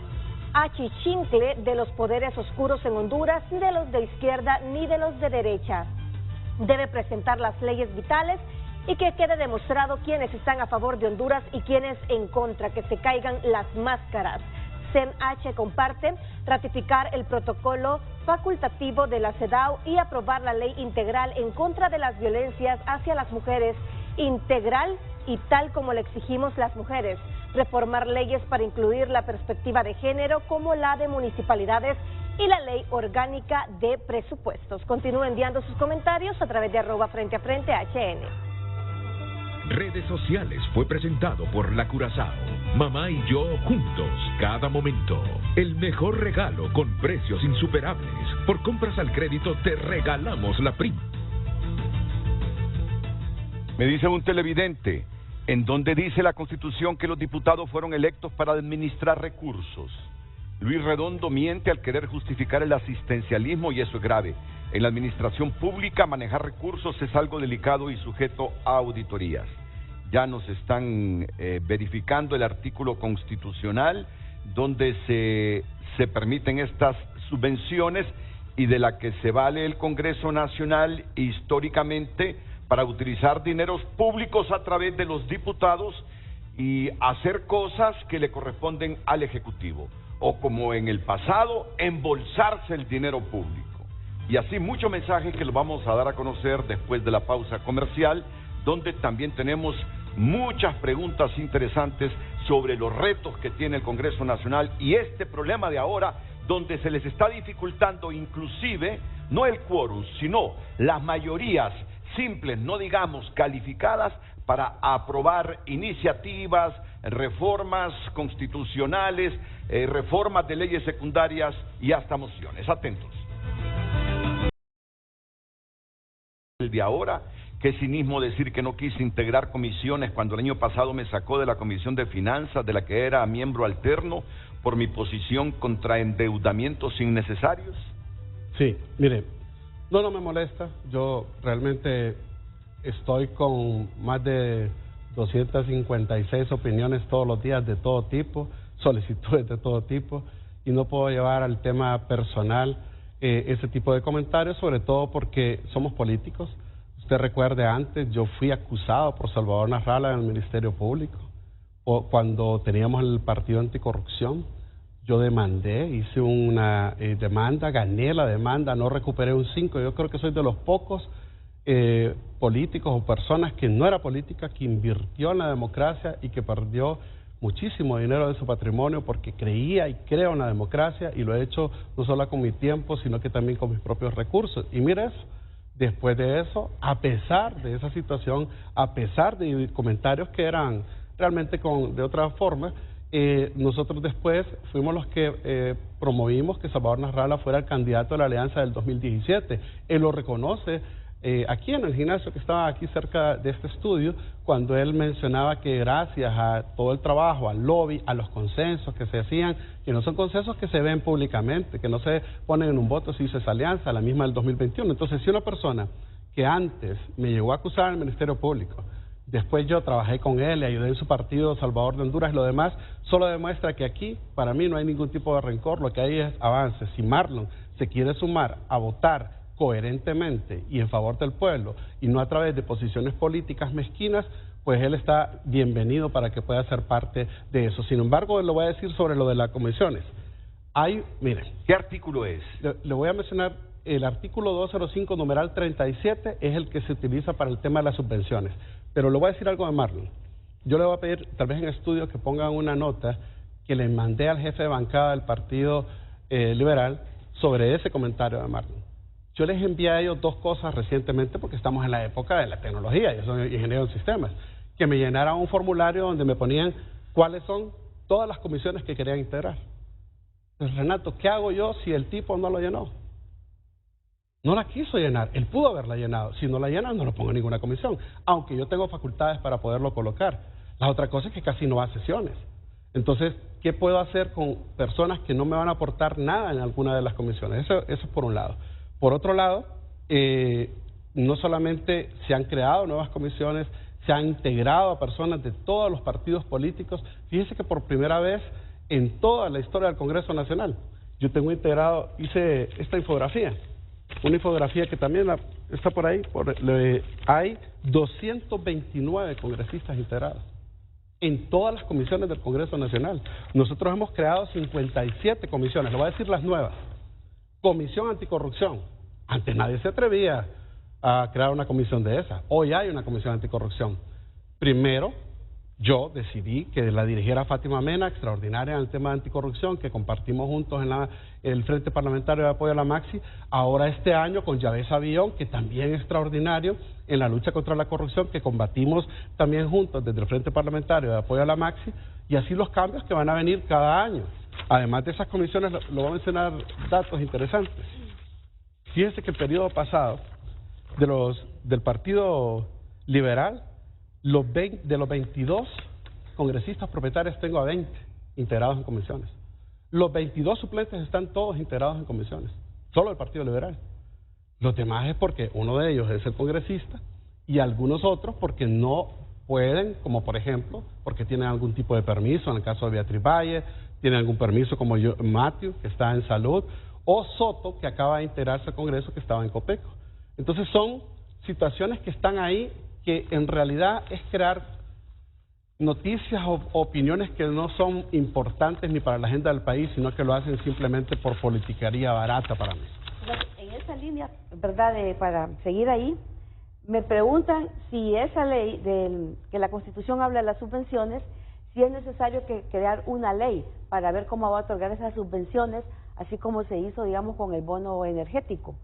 achichincle de los poderes oscuros en Honduras, ni de los de izquierda ni de los de derecha. Debe presentar las leyes vitales y que quede demostrado quiénes están a favor de Honduras y quiénes en contra, que se caigan las máscaras. CENH comparte ratificar el protocolo facultativo de la CEDAW y aprobar la ley integral en contra de las violencias hacia las mujeres, integral y tal como le exigimos las mujeres. Reformar leyes para incluir la perspectiva de género como la de municipalidades y la ley orgánica de presupuestos. Continúe enviando sus comentarios a través de @FrenteAFrenteHN. Redes sociales fue presentado por La Curazao. Mamá y yo juntos, cada momento. El mejor regalo con precios insuperables. Por compras al crédito te regalamos la prima. Me dice un televidente, ¿en dónde dice la Constitución que los diputados fueron electos para administrar recursos? Luis Redondo miente al querer justificar el asistencialismo y eso es grave. En la administración pública manejar recursos es algo delicado y sujeto a auditorías. Ya nos están verificando el artículo constitucional donde se permiten estas subvenciones y de la que se vale el Congreso Nacional históricamente para utilizar dineros públicos a través de los diputados y hacer cosas que le corresponden al Ejecutivo. O como en el pasado, embolsarse el dinero público. Y así muchos mensajes que los vamos a dar a conocer después de la pausa comercial, donde también tenemos muchas preguntas interesantes sobre los retos que tiene el Congreso Nacional y este problema de ahora, donde se les está dificultando inclusive, no el quórum, sino las mayorías simples, no digamos calificadas, para aprobar iniciativas, reformas constitucionales, reformas de leyes secundarias y hasta mociones. Atentos. El de ahora, qué cinismo decir que no quise integrar comisiones cuando el año pasado me sacó de la Comisión de Finanzas, de la que era miembro alterno, por mi posición contra endeudamientos innecesarios. Sí, mire, no me molesta. Yo realmente estoy con más de 256 opiniones todos los días de todo tipo, solicitudes de todo tipo, y no puedo llevar al tema personal ese tipo de comentarios, sobre todo porque somos políticos. Usted recuerde antes, yo fui acusado por Salvador Narrala en el Ministerio Público, cuando teníamos el Partido Anticorrupción. Yo demandé, hice una demanda, gané la demanda, no recuperé un 5. Yo creo que soy de los pocos políticos o personas que no era política, que invirtió en la democracia y que perdió muchísimo dinero de su patrimonio porque creía y creo en la democracia, y lo he hecho no solo con mi tiempo, sino que también con mis propios recursos. Y mire eso, después de eso, a pesar de esa situación, a pesar de comentarios que eran realmente de otra forma, nosotros después fuimos los que promovimos que Salvador Nasralla fuera el candidato de la alianza del 2017. Él lo reconoce aquí en el gimnasio que estaba aquí cerca de este estudio, cuando él mencionaba que gracias a todo el trabajo, al lobby, a los consensos que se hacían, que no son consensos que se ven públicamente, que no se ponen en un voto si hizo esa alianza, la misma del 2021. Entonces, si una persona que antes me llegó a acusar al Ministerio Público, después yo trabajé con él, le ayudé en su partido Salvador de Honduras y lo demás, solo demuestra que aquí, para mí, no hay ningún tipo de rencor, lo que hay es avance. Si Marlon se quiere sumar a votar coherentemente y en favor del pueblo, y no a través de posiciones políticas mezquinas, pues él está bienvenido para que pueda ser parte de eso. Sin embargo, le voy a decir sobre lo de las comisiones. Miren, ¿qué artículo es? Le voy a mencionar, el artículo 205, numeral 37, es el que se utiliza para el tema de las subvenciones. Pero le voy a decir algo de Marlon. Yo le voy a pedir, tal vez en estudio, que pongan una nota que le mandé al jefe de bancada del Partido Liberal sobre ese comentario de Marlon. Yo les envié a ellos dos cosas recientemente, porque estamos en la época de la tecnología, yo soy ingeniero en sistemas, que me llenaran un formulario donde me ponían cuáles son todas las comisiones que querían integrar. Entonces, Renato, ¿qué hago yo si el tipo no lo llenó? No la quiso llenar, él pudo haberla llenado. Si no la llena, no lo pongo en ninguna comisión, aunque yo tengo facultades para poderlo colocar. La otra cosa es que casi no va a sesiones. Entonces, ¿qué puedo hacer con personas que no me van a aportar nada en alguna de las comisiones? Eso es por un lado. Por otro lado, no solamente se han creado nuevas comisiones, se han integrado a personas de todos los partidos políticos. Fíjese que por primera vez en toda la historia del Congreso Nacional, yo tengo integrado, hice esta infografía. Una infografía que también está por ahí, hay 229 congresistas integrados en todas las comisiones del Congreso Nacional. Nosotros hemos creado 57 comisiones, le voy a decir las nuevas. Comisión Anticorrupción, antes nadie se atrevía a crear una comisión de esa, hoy hay una comisión anticorrupción. Primero, yo decidí que la dirigiera Fátima Mena, extraordinaria en el tema de anticorrupción, que compartimos juntos en el Frente Parlamentario de Apoyo a la Maxi. Ahora este año con Yavés Avión, que también es extraordinario en la lucha contra la corrupción, que combatimos también juntos desde el Frente Parlamentario de Apoyo a la Maxi, y así los cambios que van a venir cada año. Además de esas comisiones, lo voy a mencionar datos interesantes. Fíjense que el periodo pasado del Partido Liberal, de los 22 congresistas propietarios tengo a 20 integrados en comisiones. Los 22 suplentes están todos integrados en comisiones, solo el Partido Liberal. Los demás es porque uno de ellos es el congresista y algunos otros porque no pueden, como por ejemplo, porque tienen algún tipo de permiso, en el caso de Beatriz Valle, tienen algún permiso como yo, Matthew, que está en salud, o Soto, que acaba de integrarse al Congreso, que estaba en Copeco. Entonces son situaciones que están ahí, que en realidad es crear noticias o opiniones que no son importantes ni para la agenda del país, sino que lo hacen simplemente por politicaría barata para mí. En esa línea, ¿verdad? Para seguir ahí, me preguntan si esa ley, que la Constitución habla de las subvenciones, si es necesario crear una ley para ver cómo va a otorgar esas subvenciones, así como se hizo, digamos, con el bono energético,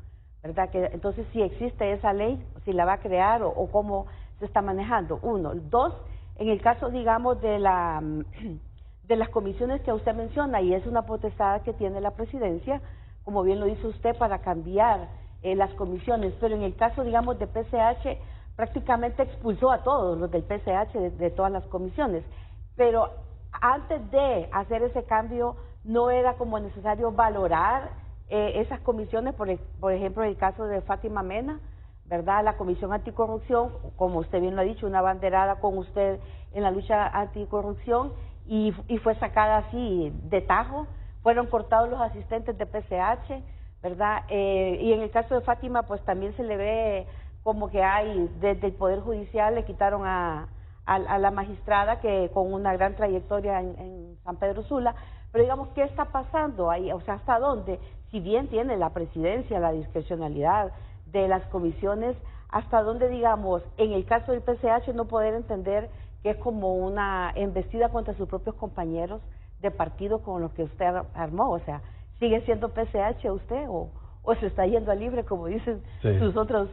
¿verdad? Entonces, si existe esa ley, si la va a crear o cómo se está manejando. Uno. Dos, en el caso, digamos, de las comisiones que usted menciona, y es una potestad que tiene la presidencia, como bien lo dice usted, para cambiar las comisiones, pero en el caso, digamos, de PCH, prácticamente expulsó a todos los del PCH de todas las comisiones, pero antes de hacer ese cambio, no era como necesario valorar esas comisiones, por ejemplo, en el caso de Fátima Mena, ¿verdad? La Comisión Anticorrupción, como usted bien lo ha dicho, una banderada con usted en la lucha anticorrupción, y fue sacada así de tajo, fueron cortados los asistentes de PCH, ¿verdad? Y en el caso de Fátima, pues también se le ve como que hay, desde el Poder Judicial le quitaron a la magistrada, que con una gran trayectoria en San Pedro Sula, pero digamos, ¿qué está pasando ahí? O sea, ¿hasta dónde? Si bien tiene la presidencia la discrecionalidad de las comisiones, ¿hasta dónde, digamos, en el caso del PCH no poder entender que es como una embestida contra sus propios compañeros de partido con los que usted armó? O sea, ¿sigue siendo PCH usted o se está yendo a libre, como dicen sus otros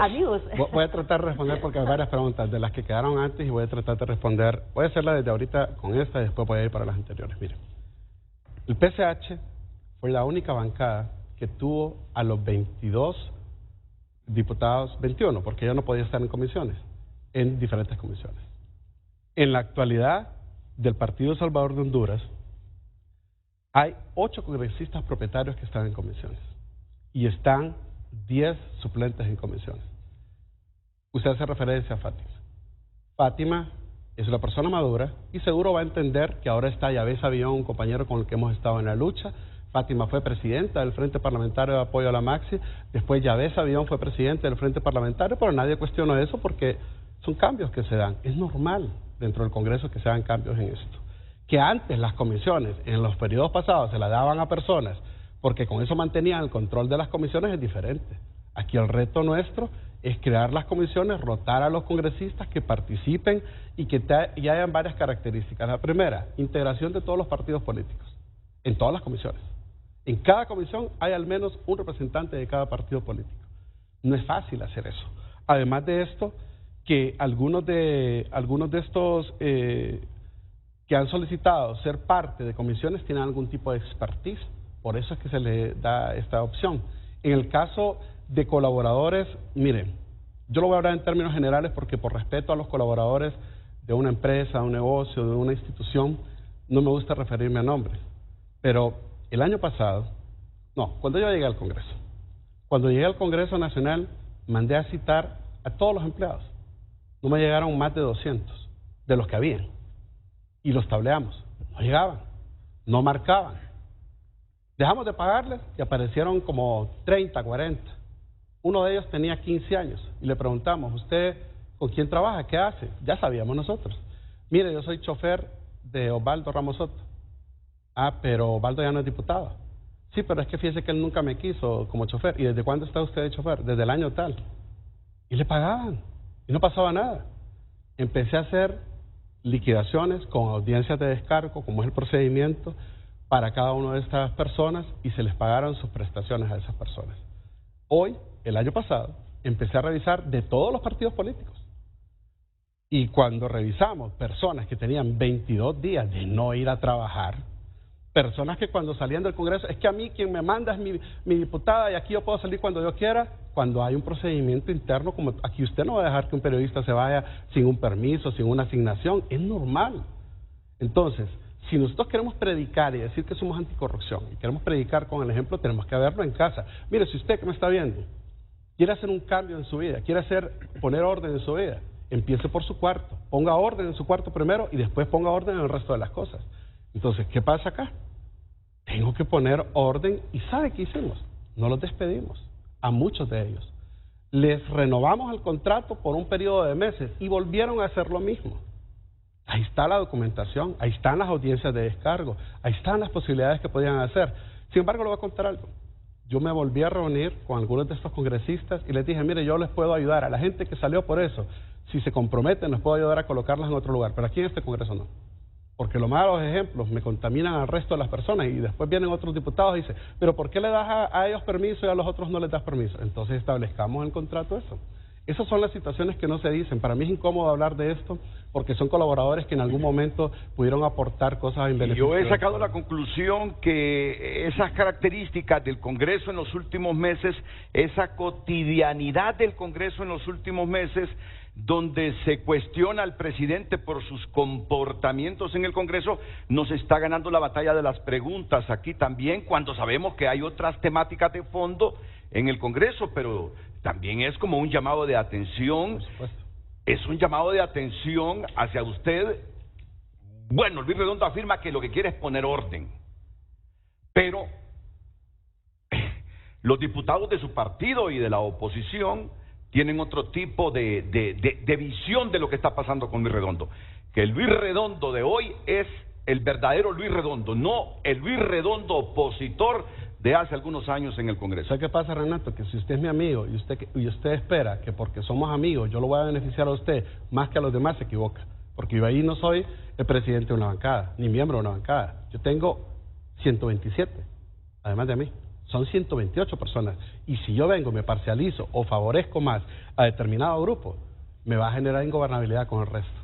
Amigos. Voy a tratar de responder porque hay varias preguntas de las que quedaron antes y voy a tratar de responder. Voy a hacerla desde ahorita con esta y después voy a ir para las anteriores. Miren, el PCH fue la única bancada que tuvo a los 22 diputados, 21, porque yo no podía estar en comisiones, en diferentes comisiones. En la actualidad del Partido Salvador de Honduras, hay 8 congresistas propietarios que están en comisiones y están 10 suplentes en comisiones. Usted hace referencia a Fátima. Fátima es una persona madura y seguro va a entender que ahora está Yavés Avión, un compañero con el que hemos estado en la lucha. Fátima fue presidenta del Frente Parlamentario de Apoyo a la Maxi, después Yavés Avión fue presidente del Frente Parlamentario, pero nadie cuestiona eso porque son cambios que se dan. Es normal dentro del Congreso que se hagan cambios en esto. Que antes las comisiones, en los periodos pasados, se las daban a personas porque con eso mantenían el control de las comisiones, es diferente. Aquí el reto nuestro es crear las comisiones, rotar a los congresistas que participen y que y hayan varias características. La primera, integración de todos los partidos políticos, en todas las comisiones. En cada comisión hay al menos un representante de cada partido político. No es fácil hacer eso. Además de esto, que algunos de estos que han solicitado ser parte de comisiones tienen algún tipo de expertise. Por eso es que se le da esta opción. En el caso de colaboradores, miren, yo lo voy a hablar en términos generales porque por respeto a los colaboradores de una empresa, de un negocio, de una institución, no me gusta referirme a nombres. Pero el año pasado, cuando yo llegué al Congreso, cuando llegué al Congreso Nacional, mandé a citar a todos los empleados. No me llegaron más de 200 de los que habían. Y los tableamos. No llegaban, no marcaban. Dejamos de pagarles y aparecieron como 30, 40. Uno de ellos tenía 15 años y le preguntamos, ¿usted con quién trabaja? ¿Qué hace? Ya sabíamos nosotros. Mire, yo soy chofer de Osvaldo Ramos Soto. Ah, pero Osvaldo ya no es diputado. Sí, pero es que fíjese que él nunca me quiso como chofer. ¿Y desde cuándo está usted de chofer? Desde el año tal. Y le pagaban y no pasaba nada. Empecé a hacer liquidaciones con audiencias de descargo, como es el procedimiento, para cada una de estas personas y se les pagaron sus prestaciones a esas personas. Hoy, el año pasado, empecé a revisar de todos los partidos políticos. Y cuando revisamos personas que tenían 22 días de no ir a trabajar, personas que cuando salían del Congreso, es que a mí quien me manda es mi diputada y aquí yo puedo salir cuando yo quiera, cuando hay un procedimiento interno, como aquí usted no va a dejar que un periodista se vaya sin un permiso, sin una asignación, es normal. Entonces, si nosotros queremos predicar y decir que somos anticorrupción y queremos predicar con el ejemplo, tenemos que verlo en casa. Mire, si usted que me está viendo quiere hacer un cambio en su vida, quiere poner orden en su vida, empiece por su cuarto, ponga orden en su cuarto primero y después ponga orden en el resto de las cosas. Entonces, ¿qué pasa acá? Tengo que poner orden y ¿sabe qué hicimos? No los despedimos, a muchos de ellos. Les renovamos el contrato por un periodo de meses y volvieron a hacer lo mismo. Ahí está la documentación, ahí están las audiencias de descargo, ahí están las posibilidades que podían hacer. Sin embargo, le voy a contar algo. Yo me volví a reunir con algunos de estos congresistas y les dije, mire, yo les puedo ayudar a la gente que salió por eso. Si se comprometen, les puedo ayudar a colocarlas en otro lugar, pero aquí en este Congreso no. Porque los malos ejemplos me contaminan al resto de las personas y después vienen otros diputados y dicen, pero ¿por qué le das a ellos permiso y a los otros no les das permiso? Entonces establezcamos en el contrato eso. Esas son las situaciones que no se dicen. Para mí es incómodo hablar de esto porque son colaboradores que en algún momento pudieron aportar cosas en beneficio. Yo he sacado la conclusión que esas características del Congreso en los últimos meses, esa cotidianidad del Congreso en los últimos meses, donde se cuestiona al presidente por sus comportamientos en el Congreso, nos está ganando la batalla de las preguntas aquí también, cuando sabemos que hay otras temáticas de fondo en el Congreso, pero también es como un llamado de atención, es un llamado de atención hacia usted. Bueno, Luis Redondo afirma que lo que quiere es poner orden, pero los diputados de su partido y de la oposición tienen otro tipo de visión de lo que está pasando con Luis Redondo. Que el Luis Redondo de hoy es el verdadero Luis Redondo, no el Luis Redondo opositor de hace algunos años en el Congreso. ¿Sabe qué pasa, Renato? Que si usted es mi amigo y usted espera que porque somos amigos yo lo voy a beneficiar a usted más que a los demás, se equivoca. Porque yo ahí no soy el presidente de una bancada, ni miembro de una bancada. Yo tengo 127, además de mí. son 128 personas. Y si yo vengo, me parcializo o favorezco más a determinado grupo, me va a generar ingobernabilidad con el resto.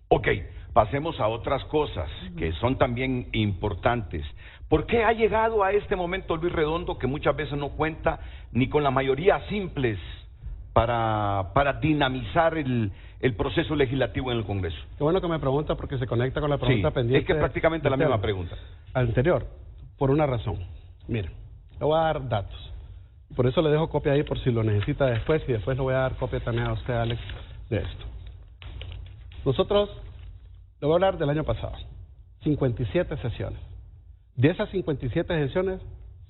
Ok, pasemos a otras cosas que son también importantes. ¿Por qué ha llegado a este momento Luis Redondo, que muchas veces no cuenta ni con la mayoría simples para dinamizar el proceso legislativo en el Congreso? Qué bueno que me pregunta, porque se conecta con la pregunta pendiente. Es que prácticamente la misma pregunta. Anterior, por una razón. Mire, le voy a dar datos. Por eso le dejo copia ahí por si lo necesita después, y después le voy a dar copia también a usted, Alex, de esto. Nosotros, le voy a hablar del año pasado, 57 sesiones. De esas 57 sesiones,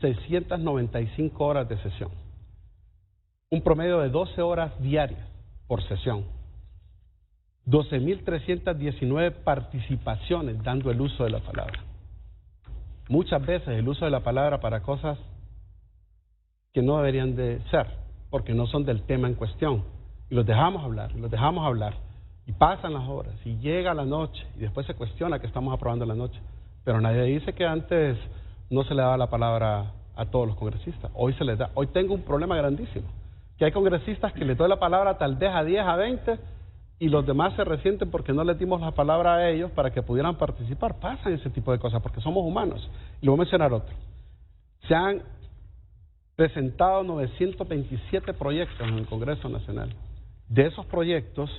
695 horas de sesión. Un promedio de 12 horas diarias por sesión. 12.319 participaciones dando el uso de la palabra. Muchas veces el uso de la palabra para cosas que no deberían de ser, porque no son del tema en cuestión. Y los dejamos hablar, y pasan las horas, y llega la noche, y después se cuestiona que estamos aprobando la noche. Pero nadie dice que antes no se le daba la palabra a todos los congresistas. Hoy se les da. Hoy tengo un problema grandísimo, que hay congresistas que les doy la palabra tal vez a 10, a 20, y los demás se resienten porque no les dimos la palabra a ellos para que pudieran participar. Pasan ese tipo de cosas porque somos humanos. Y le voy a mencionar otro. Se han presentado 927 proyectos en el Congreso Nacional. De esos proyectos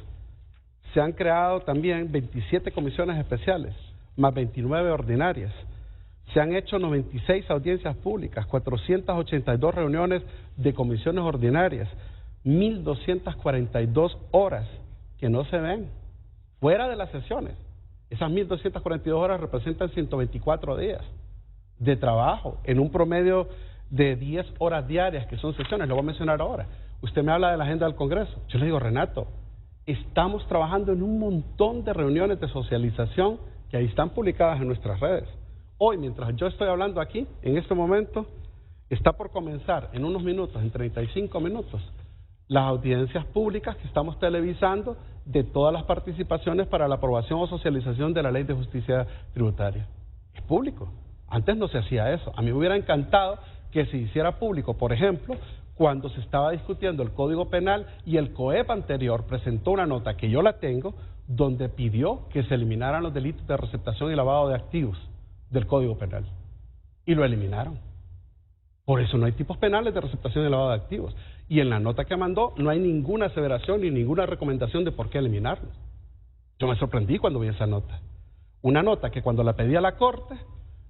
se han creado también 27 comisiones especiales, más 29 ordinarias. Se han hecho 96 audiencias públicas, 482 reuniones de comisiones ordinarias, 1.242 horas que no se ven, fuera de las sesiones. Esas 1.242 horas representan 124 días de trabajo, en un promedio de 10 horas diarias, que son sesiones. Lo voy a mencionar ahora. Usted me habla de la agenda del Congreso. Yo le digo, Renato, estamos trabajando en un montón de reuniones de socialización que ahí están publicadas en nuestras redes. Hoy, mientras yo estoy hablando aquí, en este momento, está por comenzar en unos minutos, en 35 minutos, las audiencias públicas que estamos televisando de todas las participaciones para la aprobación o socialización de la Ley de Justicia Tributaria. Es público. Antes no se hacía eso. A mí me hubiera encantado que se hiciera público, por ejemplo, cuando se estaba discutiendo el Código Penal y el COEP anterior presentó una nota, que yo la tengo, donde pidió que se eliminaran los delitos de receptación y lavado de activos del Código Penal. Y lo eliminaron. Por eso no hay tipos penales de receptación y lavado de activos. Y en la nota que mandó no hay ninguna aseveración ni ninguna recomendación de por qué eliminarlos. Yo me sorprendí cuando vi esa nota. Una nota que cuando la pedí a la Corte,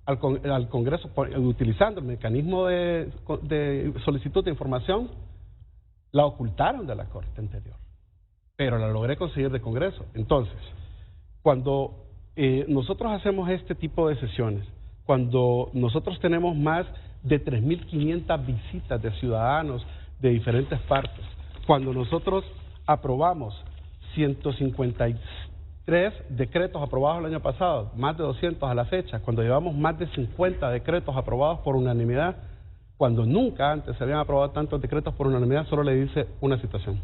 al Congreso, utilizando el mecanismo de solicitud de información, la ocultaron de la Corte anterior. Pero la logré conseguir de Congreso. Entonces, cuando nosotros hacemos este tipo de sesiones, cuando nosotros tenemos más de 3.500 visitas de ciudadanos de diferentes partes, cuando nosotros aprobamos 153 decretos aprobados el año pasado, más de 200 a la fecha, cuando llevamos más de 50 decretos aprobados por unanimidad, cuando nunca antes se habían aprobado tantos decretos por unanimidad, solo le dice una situación.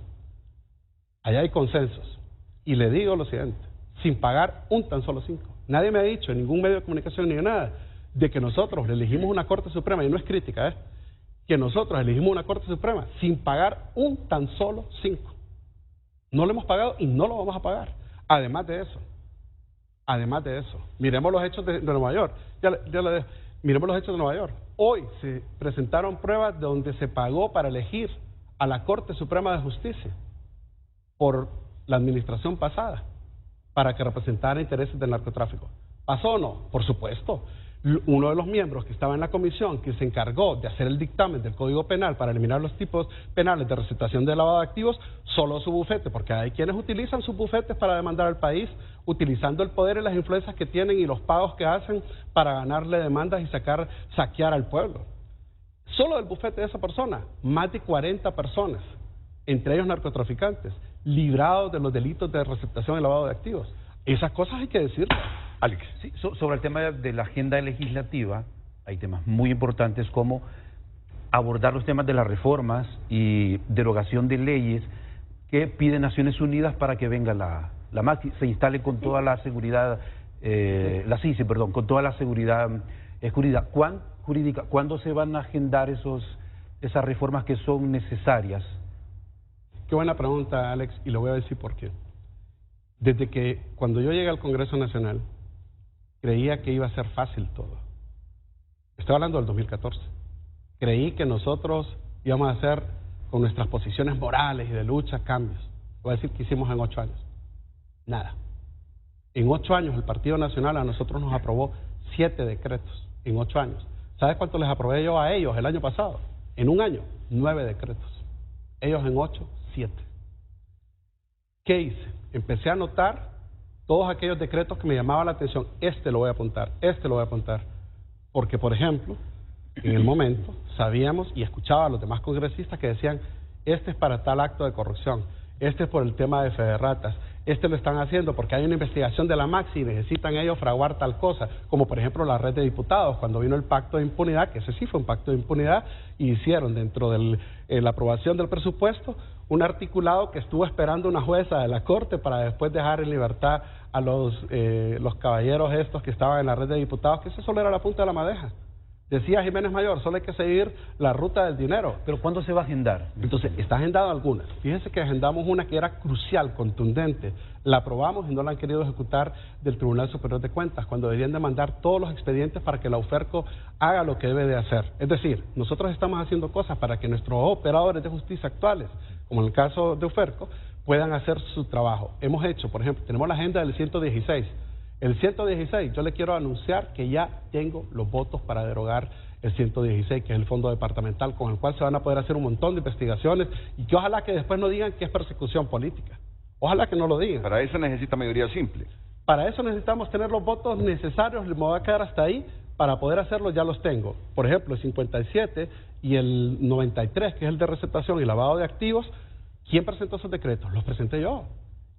Allá hay consensos. Y le digo lo siguiente, sin pagar un tan solo 5. Nadie me ha dicho en ningún medio de comunicación ni en nada de que nosotros elegimos una Corte Suprema, y no es crítica, que nosotros elegimos una Corte Suprema sin pagar un tan solo 5. No lo hemos pagado y no lo vamos a pagar. Además de eso, miremos los hechos de Nueva York. Miremos los hechos de Nueva York. Hoy se presentaron pruebas donde se pagó para elegir a la Corte Suprema de Justicia por la administración pasada, para que representara intereses del narcotráfico. ¿Pasó o no? Por supuesto. Uno de los miembros que estaba en la comisión que se encargó de hacer el dictamen del Código Penal para eliminar los tipos penales de receptación de lavado de activos, solo su bufete, porque hay quienes utilizan sus bufetes para demandar al país, utilizando el poder y las influencias que tienen y los pagos que hacen para ganarle demandas y saquear al pueblo. Solo del bufete de esa persona, más de 40 personas, entre ellos narcotraficantes, librados de los delitos de receptación y lavado de activos. Esas cosas hay que decirlas. Alex. Sí, sobre el tema de la agenda legislativa, hay temas muy importantes como abordar los temas de las reformas y derogación de leyes que pide Naciones Unidas para que venga la MACI, se instale con toda la seguridad, con toda la seguridad jurídica. jurídica, ¿cuándo se van a agendar esas reformas que son necesarias? Qué buena pregunta, Alex, y le voy a decir por qué. Desde que cuando yo llegué al Congreso Nacional, creía que iba a ser fácil todo. Estoy hablando del 2014. Creí que nosotros íbamos a hacer con nuestras posiciones morales y de lucha cambios. Voy a decir que hicimos en 8 años. Nada. En 8 años el Partido Nacional a nosotros nos aprobó 7 decretos. En 8 años. ¿Sabes cuánto les aprobé yo a ellos el año pasado? En un año, 9 decretos. Ellos en 8, 7. ¿Qué hice? Empecé a anotar todos aquellos decretos que me llamaban la atención. Este lo voy a apuntar, este lo voy a apuntar. Porque, por ejemplo, en el momento sabíamos y escuchaba a los demás congresistas que decían, este es para tal acto de corrupción, este es por el tema de Federratas, este lo están haciendo porque hay una investigación de la Maxi y necesitan ellos fraguar tal cosa, como por ejemplo la red de diputados, cuando vino el pacto de impunidad, que ese sí fue un pacto de impunidad, y hicieron dentro de la aprobación del presupuesto un articulado que estuvo esperando una jueza de la Corte para después dejar en libertad a los caballeros estos que estaban en la red de diputados, que eso solo era la punta de la madeja. Decía Jiménez Mayor, solo hay que seguir la ruta del dinero. ¿Pero cuándo se va a agendar? Entonces, está agendado algunas. Fíjense que agendamos una que era crucial, contundente. La aprobamos y no la han querido ejecutar del Tribunal Superior de Cuentas, cuando deberían de mandar todos los expedientes para que la UFERCO haga lo que debe de hacer. Es decir, nosotros estamos haciendo cosas para que nuestros operadores de justicia actuales, como en el caso de UFERCO, puedan hacer su trabajo. Hemos hecho, por ejemplo, tenemos la agenda del 116. El 116, yo le quiero anunciar que ya tengo los votos para derogar el 116, que es el fondo departamental, con el cual se van a poder hacer un montón de investigaciones y que ojalá que después no digan que es persecución política. Ojalá que no lo digan. Para eso necesita mayoría simple. Para eso necesitamos tener los votos necesarios, me voy a quedar hasta ahí, para poder hacerlo ya los tengo. Por ejemplo, el 57 y el 93, que es el de receptación y lavado de activos, ¿quién presentó esos decretos? Los presenté yo.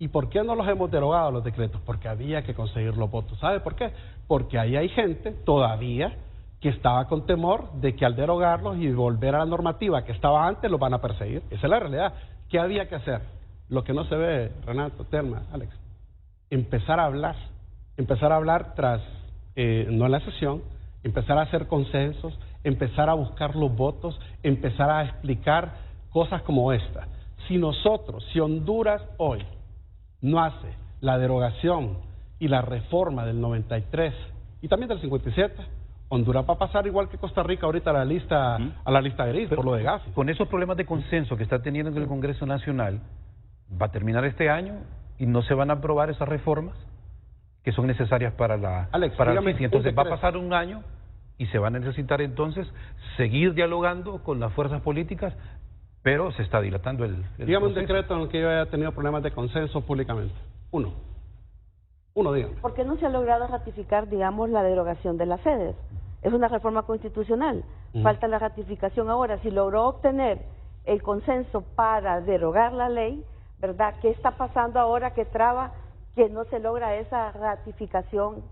¿Y por qué no los hemos derogado los decretos? Porque había que conseguir los votos. ¿Sabe por qué? Porque ahí hay gente todavía que estaba con temor de que al derogarlos y volver a la normativa que estaba antes los van a perseguir. Esa es la realidad. ¿Qué había que hacer? Lo que no se ve, Renato, Telma, Alex. Empezar a hablar tras, no en la sesión, empezar a hacer consensos, empezar a buscar los votos, empezar a explicar cosas como esta. Si Honduras hoy no hace la derogación y la reforma del 93 y también del 57, Honduras va a pasar igual que Costa Rica ahorita a la lista gris. Pero, por lo de Gafi. Con esos problemas de consenso que está teniendo en el Congreso Nacional, va a terminar este año y no se van a aprobar esas reformas que son necesarias para Alex, para el juicio. Entonces va a pasar un año y se va a necesitar entonces seguir dialogando con las fuerzas políticas, pero se está dilatando el dígame un proceso. decreto en el que yo haya tenido problemas de consenso públicamente. Uno, dígame. ¿Por qué no se ha logrado ratificar, digamos, la derogación de las sedes? Es una reforma constitucional. Falta la ratificación ahora. Si logró obtener el consenso para derogar la ley, ¿verdad? ¿Qué está pasando ahora que traba que no se logra esa ratificación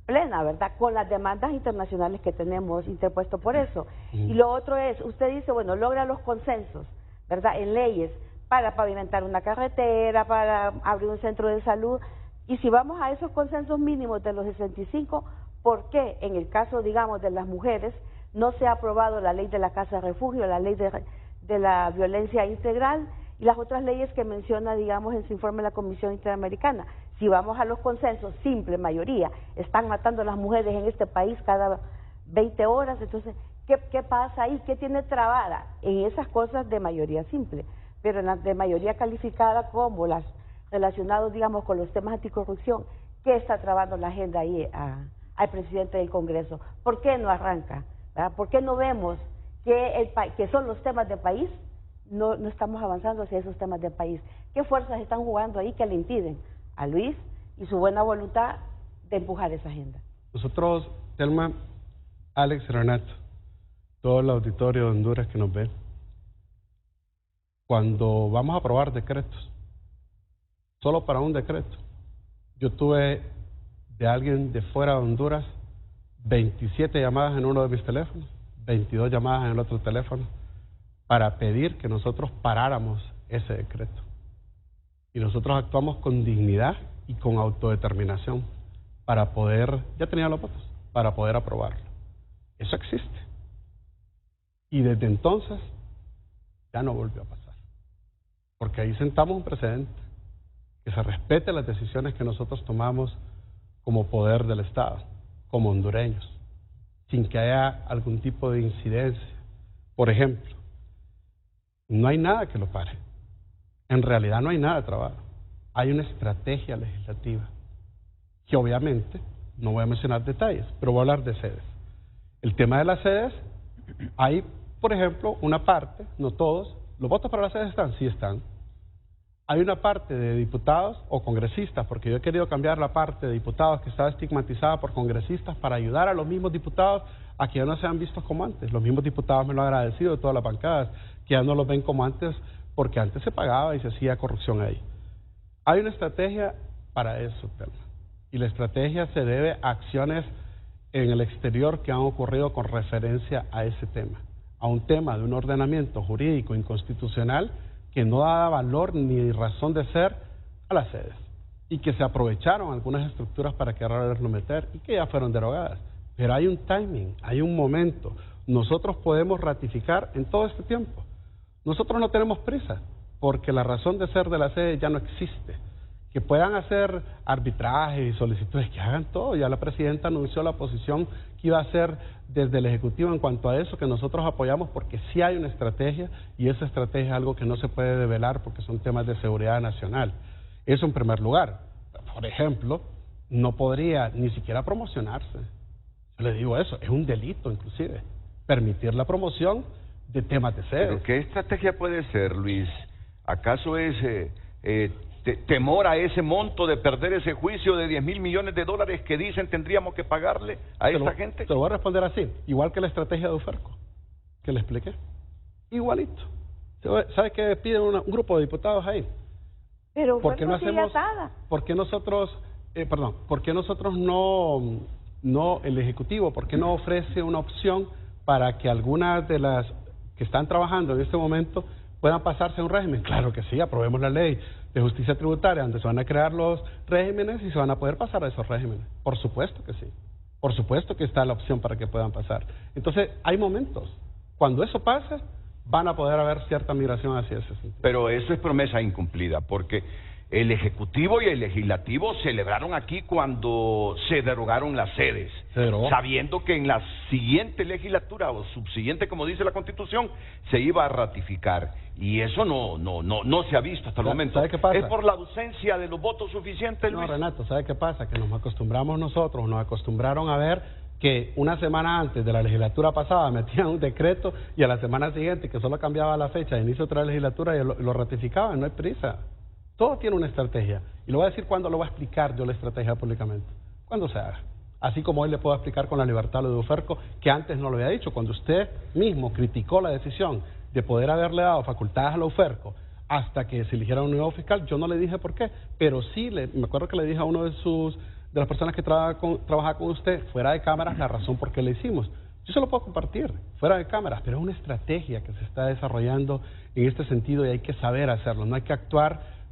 plena, ¿verdad? Con las demandas internacionales que tenemos interpuesto por eso. Y lo otro es, usted dice, bueno, logra los consensos, ¿verdad? En leyes para pavimentar una carretera, para abrir un centro de salud. Y si vamos a esos consensos mínimos de los 65, ¿por qué en el caso, digamos, de las mujeres no se ha aprobado la ley de la casa de refugio, la ley de la violencia integral y las otras leyes que menciona, digamos, en su informe la Comisión Interamericana? Si vamos a los consensos, simple mayoría, están matando a las mujeres en este país cada 20 horas, entonces, ¿qué pasa ahí? ¿Qué tiene trabada en esas cosas de mayoría simple? Pero en las de mayoría calificada, como las relacionadas, digamos, con los temas anticorrupción, ¿qué está trabando la agenda ahí al presidente del Congreso? ¿Por qué no arranca? ¿Verdad? ¿Por qué no vemos que son los temas de país? No estamos avanzando hacia esos temas de país. ¿Qué fuerzas están jugando ahí que le impiden a Luis y su buena voluntad de empujar esa agenda? Nosotros, Telma, Alex, Renato, todo el auditorio de Honduras que nos ve, cuando vamos a aprobar decretos, solo para un decreto, yo tuve de alguien de fuera de Honduras 27 llamadas en uno de mis teléfonos, 22 llamadas en el otro teléfono, para pedir que nosotros paráramos ese decreto. Y nosotros actuamos con dignidad y con autodeterminación para poder, ya tenía los votos, para poder aprobarlo. Eso existe. Y desde entonces ya no volvió a pasar. Porque ahí sentamos un precedente, que se respete las decisiones que nosotros tomamos como poder del Estado, como hondureños, sin que haya algún tipo de incidencia. Por ejemplo, no hay nada que lo pare. En realidad no hay nada trabado. Hay una estrategia legislativa, que obviamente, no voy a mencionar detalles, pero voy a hablar de sedes. El tema de las sedes, hay, por ejemplo, una parte, no todos, ¿los votos para las sedes están? Sí están. Hay una parte de diputados o congresistas, porque yo he querido cambiar la parte de diputados que estaba estigmatizada por congresistas para ayudar a los mismos diputados a que ya no sean vistos como antes. Los mismos diputados me lo han agradecido de todas las bancadas, que ya no los ven como antes, porque antes se pagaba y se hacía corrupción ahí. Hay una estrategia para eso, Telma, y la estrategia se debe a acciones en el exterior que han ocurrido con referencia a ese tema, a un tema de un ordenamiento jurídico inconstitucional que no da valor ni razón de ser a las sedes, y que se aprovecharon algunas estructuras para quererlo meter y que ya fueron derogadas. Pero hay un timing, hay un momento. Nosotros podemos ratificar en todo este tiempo. Nosotros no tenemos prisa, porque la razón de ser de la sede ya no existe. Que puedan hacer arbitrajes y solicitudes, que hagan todo. Ya la presidenta anunció la posición que iba a hacer desde el Ejecutivo en cuanto a eso, que nosotros apoyamos porque sí hay una estrategia, y esa estrategia es algo que no se puede develar porque son temas de seguridad nacional. Eso en primer lugar. Por ejemplo, no podría ni siquiera promocionarse. Yo le digo eso, es un delito inclusive, permitir la promoción de temas de sede. ¿Pero qué estrategia puede ser, Luis? ¿Acaso es temor a ese monto de perder ese juicio de 10.000 millones de dólares que dicen tendríamos que pagarle a esta gente? Te lo voy a responder así, igual que la estrategia de Uferco, que le expliqué. Igualito. ¿Sabes qué piden un grupo de diputados ahí? Pero ¿por qué no hacemos? atada. ¿Por qué nosotros, por qué nosotros no, el Ejecutivo, por qué no ofrece una opción para que algunas de las que están trabajando en este momento puedan pasarse a un régimen? Claro que sí, aprobemos la ley de justicia tributaria, donde se van a crear los regímenes y se van a poder pasar a esos regímenes. Por supuesto que sí. Por supuesto que está la opción para que puedan pasar. Entonces, hay momentos. Cuando eso pase, van a poder haber cierta migración hacia ese sentido. Pero eso es promesa incumplida, porque el Ejecutivo y el Legislativo celebraron aquí cuando se derogaron las sedes, sabiendo que en la siguiente legislatura o subsiguiente, como dice la Constitución, se iba a ratificar. Y eso no se ha visto hasta el momento. ¿Sabe qué pasa? ¿Es por la ausencia de los votos suficientes, Luis? No, Renato, ¿sabe qué pasa? Que nos acostumbraron a ver que una semana antes de la legislatura pasada metían un decreto y a la semana siguiente, que solo cambiaba la fecha de inicio de otra legislatura, y lo ratificaban. No hay prisa. Todo tiene una estrategia. Y lo voy a decir cuando lo voy a explicar yo la estrategia públicamente. Cuando se haga. Así como hoy le puedo explicar con la libertad lo de Uferco, que antes no lo había dicho. Cuando usted mismo criticó la decisión de poder haberle dado facultades a la Uferco hasta que se eligiera un nuevo fiscal, yo no le dije por qué. Pero sí, me acuerdo que le dije a uno de las personas que trabaja con usted, fuera de cámaras, la razón por qué le hicimos. Yo se lo puedo compartir, fuera de cámaras, pero es una estrategia que se está desarrollando en este sentido y hay que saber hacerlo. No hay que actuar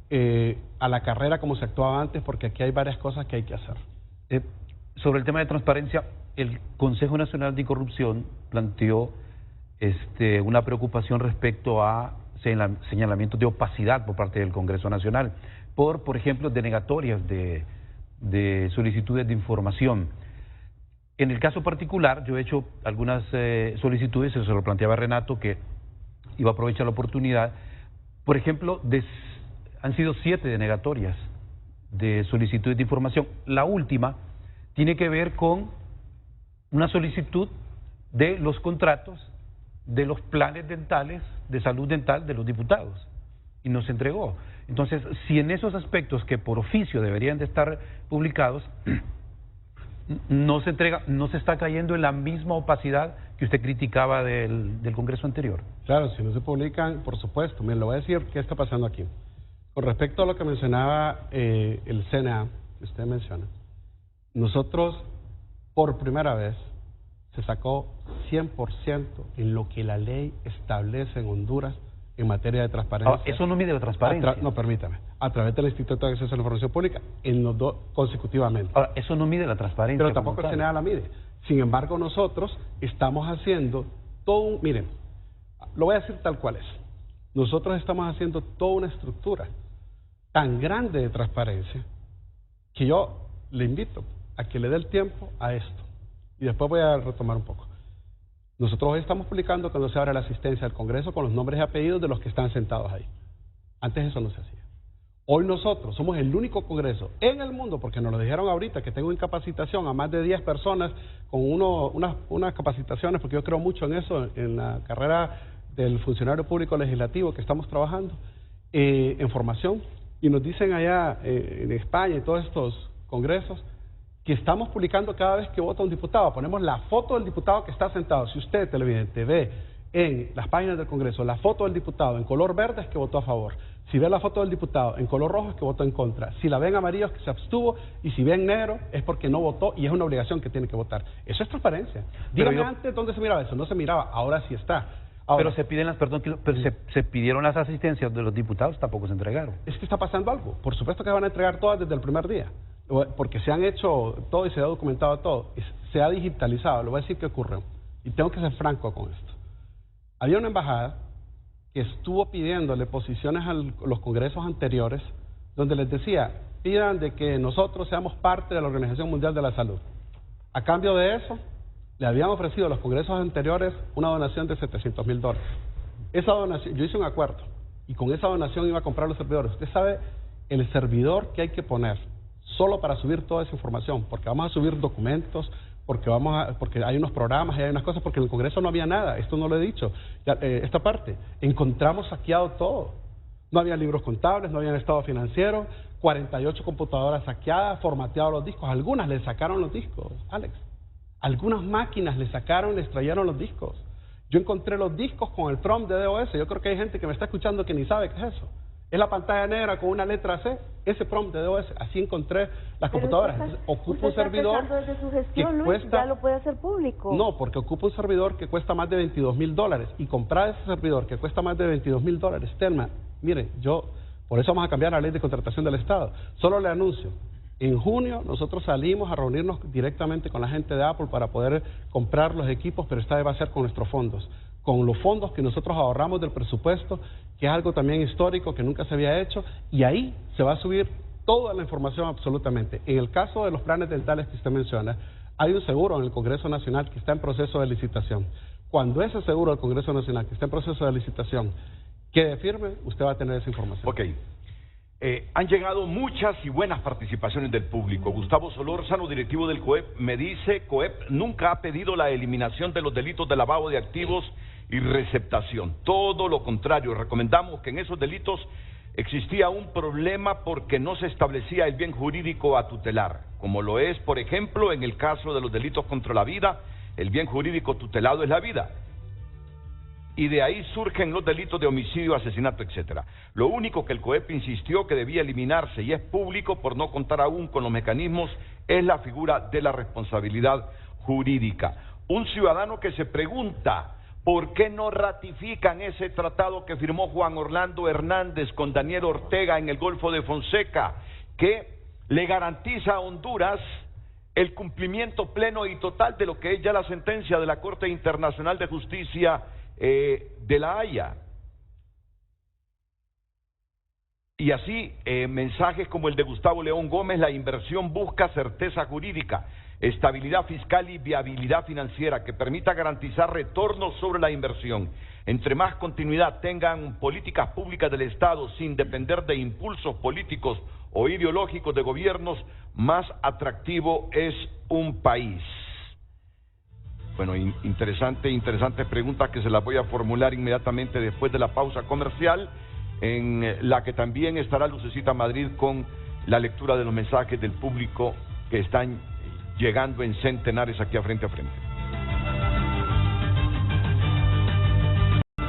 a la carrera como se actuaba antes, porque aquí hay varias cosas que hay que hacer. Sobre el tema de transparencia, el Consejo Nacional Anticorrupción planteó una preocupación respecto a señalamientos de opacidad por parte del Congreso Nacional, por ejemplo, denegatorias de solicitudes de información. En el caso particular, yo he hecho algunas solicitudes, se lo planteaba Renato, que iba a aprovechar la oportunidad. Por ejemplo, han sido 7 denegatorias de solicitudes de información. La última tiene que ver con una solicitud de los contratos de los planes dentales, de salud dental de los diputados, y no se entregó. Entonces, si en esos aspectos que por oficio deberían de estar publicados, no se entrega, no se está cayendo en la misma opacidad que usted criticaba del Congreso anterior. Claro, si no se publican, por supuesto. Miren, le voy a decir qué está pasando aquí. Con respecto a lo que mencionaba el CNA, que usted menciona, nosotros por primera vez se sacó 100% en lo que la ley establece en Honduras en materia de transparencia. Eso no mide la transparencia. No, permítame. A través del Instituto de Acceso a la Información Pública, en los dos consecutivamente. Ahora, eso no mide la transparencia. Pero tampoco el CNA la mide. Sin embargo, nosotros estamos haciendo todo un... Miren, Lo voy a decir tal cual es. Nosotros estamos haciendo toda una estructura tan grande de transparencia que yo le invito a que le dé el tiempo a esto. Y después voy a retomar un poco. Nosotros hoy estamos publicando cuando se abre la asistencia al Congreso con los nombres y apellidos de los que están sentados ahí. Antes eso no se hacía. Hoy nosotros somos el único Congreso en el mundo, porque nos lo dijeron ahorita, que tengo en capacitación a más de 10 personas con unas capacitaciones, porque yo creo mucho en eso, en la carrera del funcionario público legislativo que estamos trabajando, en formación, y nos dicen allá en España y todos estos congresos, que estamos publicando cada vez que vota un diputado. Ponemos la foto del diputado que está sentado. Si usted, televidente, ve en las páginas del Congreso la foto del diputado en color verde, es que votó a favor. Si ve la foto del diputado en color rojo, es que votó en contra. Si la ven amarillo, es que se abstuvo. Y si ven negro, es porque no votó y es una obligación que tiene que votar. Eso es transparencia. Dígame antes dónde se miraba eso. No se miraba, ahora sí está. Ahora, pero se piden se pidieron las asistencias de los diputados, tampoco se entregaron. Es que está pasando algo. Por supuesto que van a entregar todas desde el primer día, porque se han hecho todo y se ha documentado todo. Se ha digitalizado. Le voy a decir qué ocurrió. Y tengo que ser franco con esto. Había una embajada que estuvo pidiéndole posiciones a los congresos anteriores, donde les decía, pidan de que nosotros seamos parte de la Organización Mundial de la Salud. A cambio de eso, le habían ofrecido a los congresos anteriores una donación de $700,000. Esa donación, yo hice un acuerdo, y con esa donación iba a comprar los servidores. Usted sabe el servidor que hay que poner solo para subir toda esa información, porque vamos a subir documentos, porque hay unos programas y hay unas cosas, porque en el Congreso no había nada, esto no lo he dicho, esta parte, encontramos saqueado todo, no había libros contables, no había estado financiero, 48 computadoras saqueadas, formateados los discos, algunas le sacaron los discos, Alex, algunas máquinas le sacaron, le extrayeron los discos, yo encontré los discos con el prompt de DOS, yo creo que hay gente que me está escuchando que ni sabe qué es eso. Es la pantalla negra con una letra C, ese prompt de DOS, así encontré las computadoras. Entonces, ocupa un servidor desde su gestión, que Luis, cuesta... ya lo puede hacer público. No, porque ocupa un servidor que cuesta más de $22,000. Y comprar ese servidor que cuesta más de $22,000, Telma, mire, por eso vamos a cambiar la ley de contratación del Estado. Solo le anuncio, en junio nosotros salimos a reunirnos directamente con la gente de Apple para poder comprar los equipos, pero esta vez va a ser con nuestros fondos. Con los fondos que nosotros ahorramos del presupuesto, que es algo también histórico que nunca se había hecho, y ahí se va a subir toda la información absolutamente. En el caso de los planes dentales que usted menciona, hay un seguro en el Congreso Nacional que está en proceso de licitación. Cuando ese seguro del Congreso Nacional que está en proceso de licitación quede firme, usted va a tener esa información. Ok. Han llegado muchas y buenas participaciones del público. Gustavo Solórzano, directivo del COEP, me dice, COEP nunca ha pedido la eliminación de los delitos de lavado de activos y receptación. Todo lo contrario, recomendamos que en esos delitos existía un problema porque no se establecía el bien jurídico a tutelar, como lo es, por ejemplo, en el caso de los delitos contra la vida, el bien jurídico tutelado es la vida. Y de ahí surgen los delitos de homicidio, asesinato, etcétera. Lo único que el COEP insistió que debía eliminarse, y es público por no contar aún con los mecanismos, es la figura de la responsabilidad jurídica. Un ciudadano que se pregunta ¿por qué no ratifican ese tratado que firmó Juan Orlando Hernández con Daniel Ortega en el Golfo de Fonseca, que le garantiza a Honduras el cumplimiento pleno y total de lo que es ya la sentencia de la Corte Internacional de Justicia de La Haya? Y así, mensajes como el de Gustavo León Gómez: la inversión busca certeza jurídica, estabilidad fiscal y viabilidad financiera que permita garantizar retornos sobre la inversión. Entre más continuidad tengan políticas públicas del Estado sin depender de impulsos políticos o ideológicos de gobiernos, más atractivo es un país. Bueno, interesantes preguntas que se las voy a formular inmediatamente después de la pausa comercial, en la que también estará Lucecita Madrid con la lectura de los mensajes del público que están llegando en centenares aquí a Frente.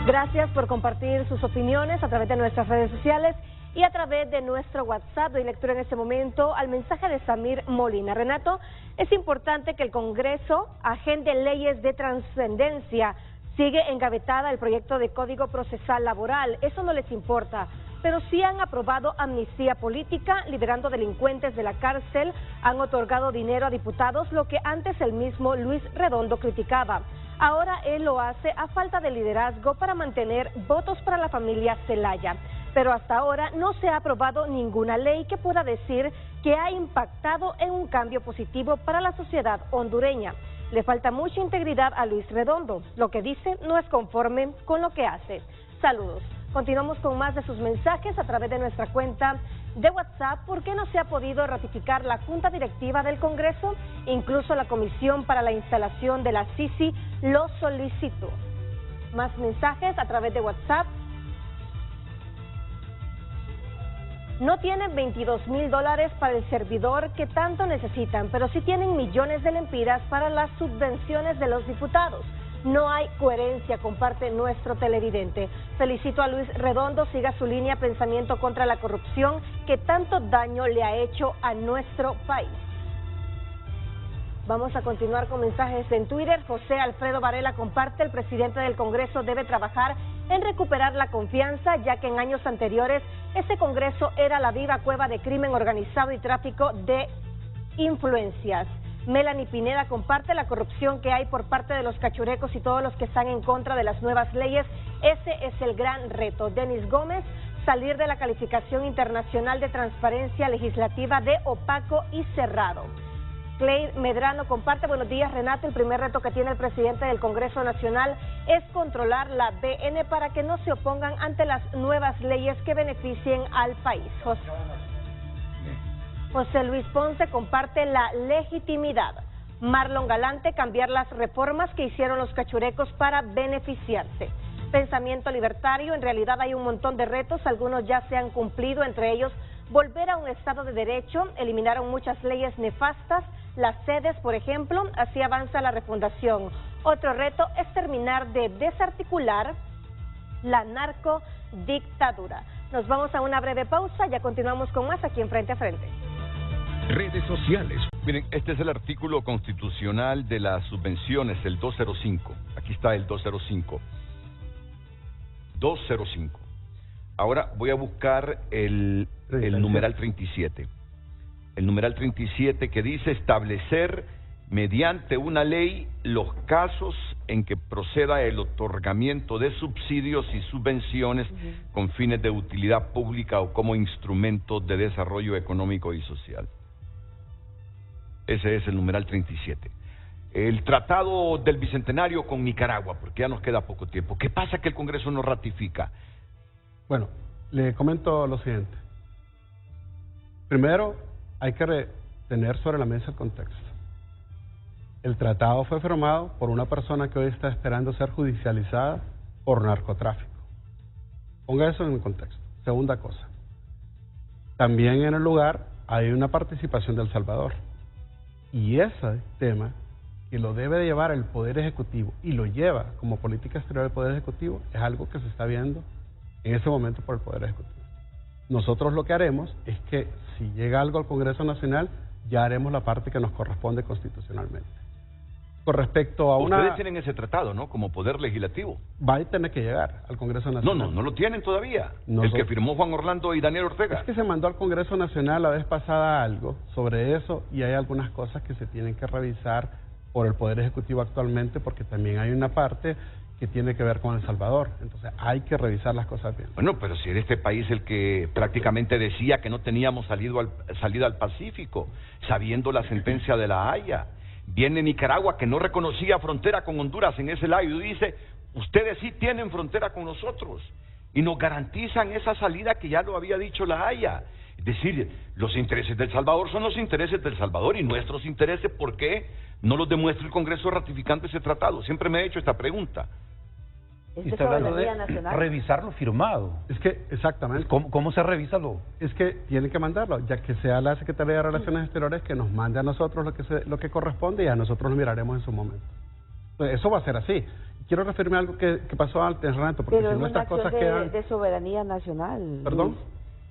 Gracias por compartir sus opiniones a través de nuestras redes sociales y a través de nuestro WhatsApp. Doy lectura en este momento al mensaje de Samir Molina. Renato, es importante que el Congreso agende leyes de trascendencia. Sigue engavetada el proyecto de Código Procesal Laboral. Eso no les importa, pero sí han aprobado amnistía política, liberando delincuentes de la cárcel, han otorgado dinero a diputados, lo que antes el mismo Luis Redondo criticaba. Ahora él lo hace a falta de liderazgo para mantener votos para la familia Zelaya. Pero hasta ahora no se ha aprobado ninguna ley que pueda decir que ha impactado en un cambio positivo para la sociedad hondureña. Le falta mucha integridad a Luis Redondo. Lo que dice no es conforme con lo que hace. Saludos. Continuamos con más de sus mensajes a través de nuestra cuenta de WhatsApp. ¿Por qué no se ha podido ratificar la Junta Directiva del Congreso? Incluso la Comisión para la Instalación de la Sisi lo solicitó. Más mensajes a través de WhatsApp. No tienen $22,000 para el servidor que tanto necesitan, pero sí tienen millones de lempiras para las subvenciones de los diputados. No hay coherencia, comparte nuestro televidente. Felicito a Luis Redondo, siga su línea pensamiento contra la corrupción que tanto daño le ha hecho a nuestro país. Vamos a continuar con mensajes en Twitter. José Alfredo Varela comparte: el presidente del Congreso debe trabajar en recuperar la confianza, ya que en años anteriores este Congreso era la viva cueva de crimen organizado y tráfico de influencias. Melanie Pineda comparte: la corrupción que hay por parte de los cachurecos y todos los que están en contra de las nuevas leyes, ese es el gran reto. Denis Gómez: salir de la calificación internacional de transparencia legislativa de opaco y cerrado. Clay Medrano comparte: buenos días Renato, el primer reto que tiene el presidente del Congreso Nacional es controlar la BN para que no se opongan ante las nuevas leyes que beneficien al país. José Luis Ponce comparte: la legitimidad. Marlon Galante: cambiar las reformas que hicieron los cachurecos para beneficiarse. Pensamiento libertario: en realidad hay un montón de retos, algunos ya se han cumplido, entre ellos volver a un Estado de Derecho, eliminaron muchas leyes nefastas, las sedes, por ejemplo, así avanza la refundación. Otro reto es terminar de desarticular la narcodictadura. Nos vamos a una breve pausa, ya continuamos con más aquí en Frente a Frente. Redes sociales. Miren, este es el artículo constitucional de las subvenciones, el 205. Aquí está el 205. 205. Ahora voy a buscar el numeral 37. El numeral 37 que dice: establecer mediante una ley los casos en que proceda el otorgamiento de subsidios y subvenciones con fines de utilidad pública o como instrumento de desarrollo económico y social. Ese es el numeral 37. El tratado del Bicentenario con Nicaragua, porque ya nos queda poco tiempo. ¿Qué pasa que el Congreso no ratifica? Bueno, le comento lo siguiente. Primero, hay que tener sobre la mesa el contexto. El tratado fue firmado por una persona que hoy está esperando ser judicializada por narcotráfico. Ponga eso en el contexto. Segunda cosa. También en el lugar hay una participación de El Salvador. Y ese tema, que lo debe de llevar el Poder Ejecutivo y lo lleva como política exterior del Poder Ejecutivo, es algo que se está viendo en ese momento por el Poder Ejecutivo. Nosotros lo que haremos es que si llega algo al Congreso Nacional, ya haremos la parte que nos corresponde constitucionalmente. Con respecto a una... Ustedes tienen ese tratado, ¿no? Como Poder Legislativo. Va a tener que llegar al Congreso Nacional. No lo tienen todavía. Nosotros... El que firmó Juan Orlando y Daniel Ortega. Es que se mandó al Congreso Nacional la vez pasada algo sobre eso y hay algunas cosas que se tienen que revisar por el Poder Ejecutivo actualmente, porque también hay una parte que tiene que ver con El Salvador. Entonces hay que revisar las cosas bien. Bueno, pero si era este país el que prácticamente decía que no teníamos salida al Pacífico, sabiendo la sentencia de La Haya. Viene Nicaragua, que no reconocía frontera con Honduras en ese lado, y dice: ustedes sí tienen frontera con nosotros y nos garantizan esa salida que ya lo había dicho La Haya. Es decir, los intereses del Salvador son los intereses del Salvador y nuestros intereses, ¿por qué no los demuestra el Congreso ratificando ese tratado? Siempre me he hecho esta pregunta. Y está hablando de revisar lo firmado. Es que, exactamente. ¿Cómo se revisa lo? Es que tienen que mandarlo, ya que sea la Secretaría de Relaciones Exteriores que nos mande a nosotros lo que corresponde y a nosotros lo miraremos en su momento. Entonces, eso va a ser así. Quiero referirme a algo que pasó antes, Renato, porque pero si no estas cosas quedan... de soberanía nacional. ¿Perdón? Luis.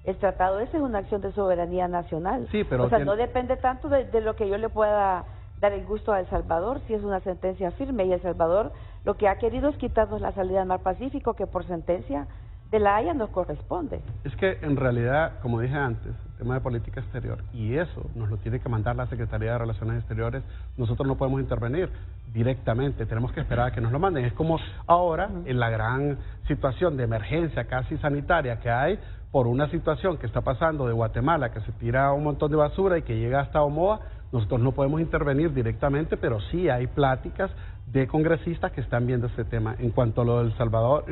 El tratado ese es una acción de soberanía nacional. Sí, pero... O sea, no depende tanto de lo que yo le pueda dar el gusto a El Salvador, si es una sentencia firme, y El Salvador lo que ha querido es quitarnos la salida al mar Pacífico, que por sentencia de la Haya nos corresponde. Es que en realidad, como dije antes, el tema de política exterior, y eso nos lo tiene que mandar la Secretaría de Relaciones Exteriores, nosotros no podemos intervenir directamente, tenemos que esperar a que nos lo manden. Es como ahora, en la gran situación de emergencia casi sanitaria que hay, por una situación que está pasando de Guatemala, que se tira un montón de basura y que llega hasta Omoa, nosotros no podemos intervenir directamente, pero sí hay pláticas de congresistas que están viendo este tema. En cuanto a lo de El Salvador,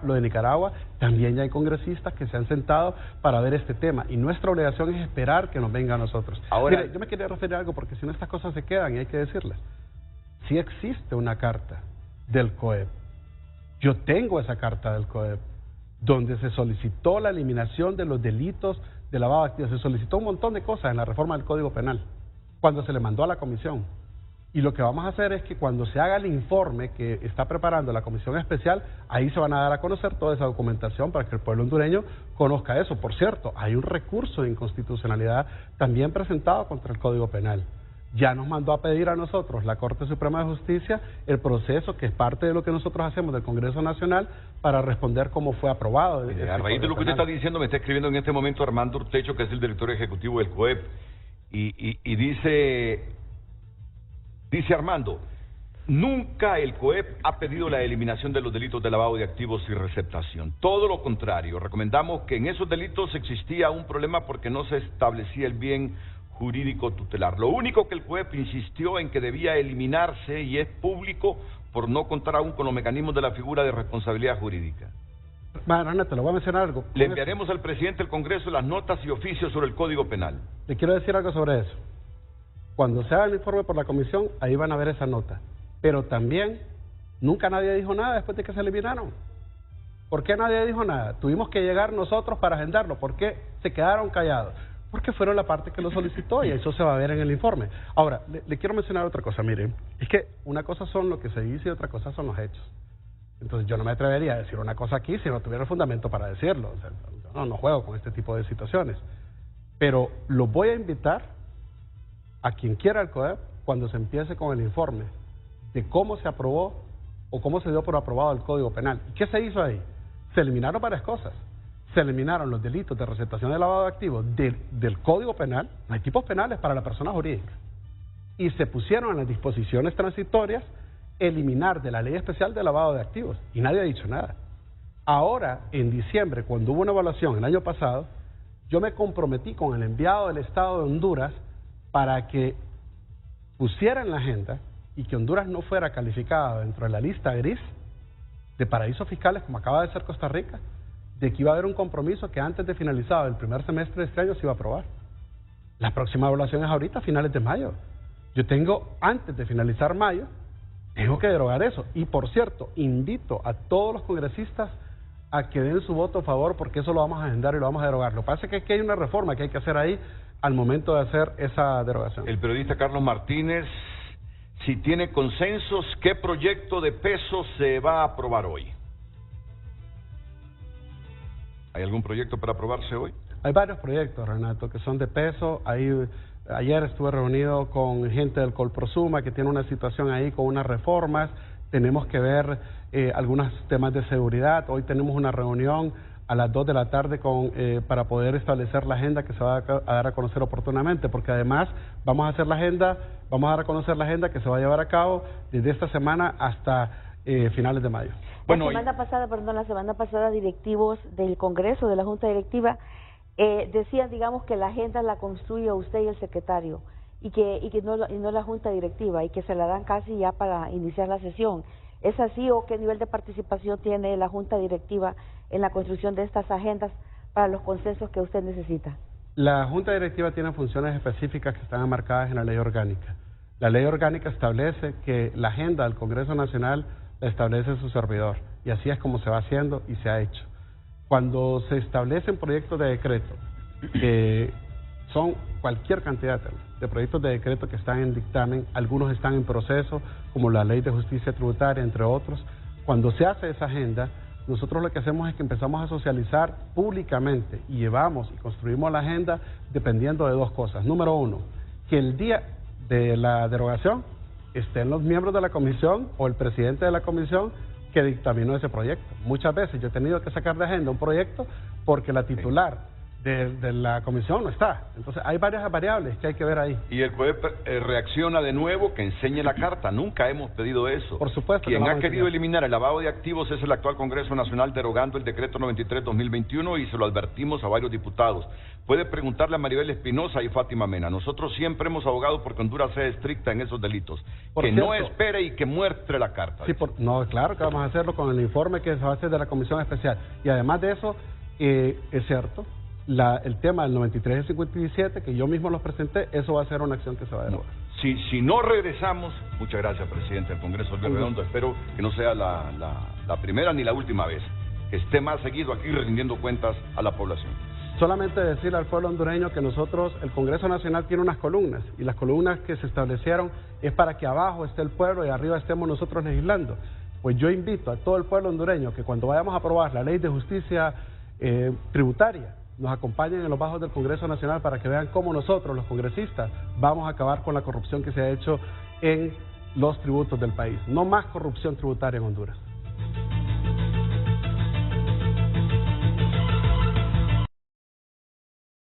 lo de Nicaragua, también ya hay congresistas que se han sentado para ver este tema, y nuestra obligación es esperar que nos venga a nosotros. Ahora, mire, yo me quería referir a algo, porque si no estas cosas se quedan y hay que decirlas. Sí existe una carta del COEP, yo tengo esa carta del COEP, donde se solicitó la eliminación de los delitos de lavado de activos, se solicitó un montón de cosas en la reforma del Código Penal, cuando se le mandó a la comisión. Y lo que vamos a hacer es que cuando se haga el informe que está preparando la Comisión Especial, ahí se van a dar a conocer toda esa documentación para que el pueblo hondureño conozca eso. Por cierto, hay un recurso de inconstitucionalidad también presentado contra el Código Penal. Ya nos mandó a pedir a nosotros, la Corte Suprema de Justicia, el proceso que es parte de lo que nosotros hacemos del Congreso Nacional para responder cómo fue aprobado. A raíz de lo que usted está diciendo, me está escribiendo en este momento Armando Urtecho, que es el director ejecutivo del COEP, y dice Armando, nunca el COEP ha pedido la eliminación de los delitos de lavado de activos y receptación. Todo lo contrario, recomendamos que en esos delitos existía un problema porque no se establecía el bien jurídico tutelar. Lo único que el COEP insistió en que debía eliminarse, y es público, por no contar aún con los mecanismos de la figura de responsabilidad jurídica. Bueno, te lo voy a mencionar algo. Le enviaremos al presidente del Congreso las notas y oficios sobre el Código Penal. Le quiero decir algo sobre eso. Cuando se haga el informe por la comisión, ahí van a ver esa nota. Pero también, nunca nadie dijo nada después de que se eliminaron. ¿Por qué nadie dijo nada? Tuvimos que llegar nosotros para agendarlo. ¿Por qué se quedaron callados? Porque fueron la parte que lo solicitó, y eso se va a ver en el informe. Ahora, le quiero mencionar otra cosa, miren. Es que una cosa son lo que se dice y otra cosa son los hechos. Entonces yo no me atrevería a decir una cosa aquí si no tuviera el fundamento para decirlo. O sea, no juego con este tipo de situaciones. Pero los voy a invitar a quien quiera el COEP cuando se empiece con el informe de cómo se aprobó o cómo se dio por aprobado el Código Penal. ¿Y qué se hizo ahí? Se eliminaron varias cosas. Se eliminaron los delitos de receptación de lavado de activos del Código Penal, no hay tipos penales para la persona jurídica, y se pusieron en las disposiciones transitorias eliminar de la Ley Especial de Lavado de Activos, y nadie ha dicho nada. Ahora, en diciembre, cuando hubo una evaluación el año pasado, yo me comprometí con el enviado del Estado de Honduras para que pusiera en la agenda y que Honduras no fuera calificada dentro de la lista gris de paraísos fiscales, como acaba de ser Costa Rica, de que iba a haber un compromiso que antes de finalizado el primer semestre de este año se iba a aprobar. La próxima evaluación es ahorita, a finales de mayo. Yo tengo, antes de finalizar mayo, tengo que derogar eso. Y por cierto, invito a todos los congresistas a que den su voto a favor, porque eso lo vamos a agendar y lo vamos a derogar. Lo que pasa es que aquí hay una reforma que hay que hacer ahí al momento de hacer esa derogación. El periodista Carlos Martínez, si tiene consensos, ¿qué proyecto de peso se va a aprobar hoy? ¿Hay algún proyecto para aprobarse hoy? Hay varios proyectos, Renato, que son de peso. Ayer estuve reunido con gente del Colprosuma que tiene una situación ahí con unas reformas. Tenemos que ver algunos temas de seguridad. Hoy tenemos una reunión a las 2 de la tarde para poder establecer la agenda que se va a dar a conocer oportunamente, porque además vamos a dar a conocer la agenda que se va a llevar a cabo desde esta semana hasta finales de mayo. Bueno, la semana pasada directivos del Congreso, de la Junta Directiva, decían, digamos, que la agenda la construye usted y el secretario, y que no la Junta Directiva, y que se la dan casi ya para iniciar la sesión. ¿Es así, o qué nivel de participación tiene la Junta Directiva en la construcción de estas agendas para los consensos que usted necesita? La Junta Directiva tiene funciones específicas que están enmarcadas en la Ley Orgánica. La Ley Orgánica establece que la agenda del Congreso Nacional la establece su servidor, y así es como se va haciendo y se ha hecho. Cuando se establecen proyectos de decreto, que son cualquier cantidad de proyectos de decreto que están en dictamen, algunos están en proceso, como la Ley de Justicia Tributaria, entre otros. Cuando se hace esa agenda, nosotros lo que hacemos es que empezamos a socializar públicamente y llevamos y construimos la agenda dependiendo de dos cosas. Número uno, que el día de la derogación estén los miembros de la comisión o el presidente de la comisión que dictaminó ese proyecto. Muchas veces yo he tenido que sacar de agenda un proyecto porque la titular de la comisión no está. Entonces hay varias variables que hay que ver ahí. Y el juez reacciona de nuevo, que enseñe la carta. Nunca hemos pedido eso. Por supuesto. Quien ha querido eliminar el lavado de activos es el actual Congreso Nacional, derogando el decreto 93-2021, y se lo advertimos a varios diputados. Puede preguntarle a Maribel Espinosa y Fátima Mena. Nosotros siempre hemos abogado porque Honduras sea estricta en esos delitos. No espere y que muestre la carta. Sí, no, claro que vamos a hacerlo con el informe que se va a hacer de la Comisión Especial. Y además de eso, es cierto, el tema del 93 y 57, que yo mismo los presenté, eso va a ser una acción que se va a derogar. Si no regresamos, muchas gracias, presidente del Congreso, Luis Redondo, espero que no sea la primera ni la última vez, que esté más seguido aquí rindiendo cuentas a la población. Solamente decirle al pueblo hondureño que nosotros, el Congreso Nacional tiene unas columnas, y las columnas que se establecieron es para que abajo esté el pueblo y arriba estemos nosotros legislando. Pues yo invito a todo el pueblo hondureño que cuando vayamos a aprobar la ley de justicia tributaria, nos acompañen en los bajos del Congreso Nacional para que vean cómo nosotros, los congresistas, vamos a acabar con la corrupción que se ha hecho en los tributos del país. No más corrupción tributaria en Honduras.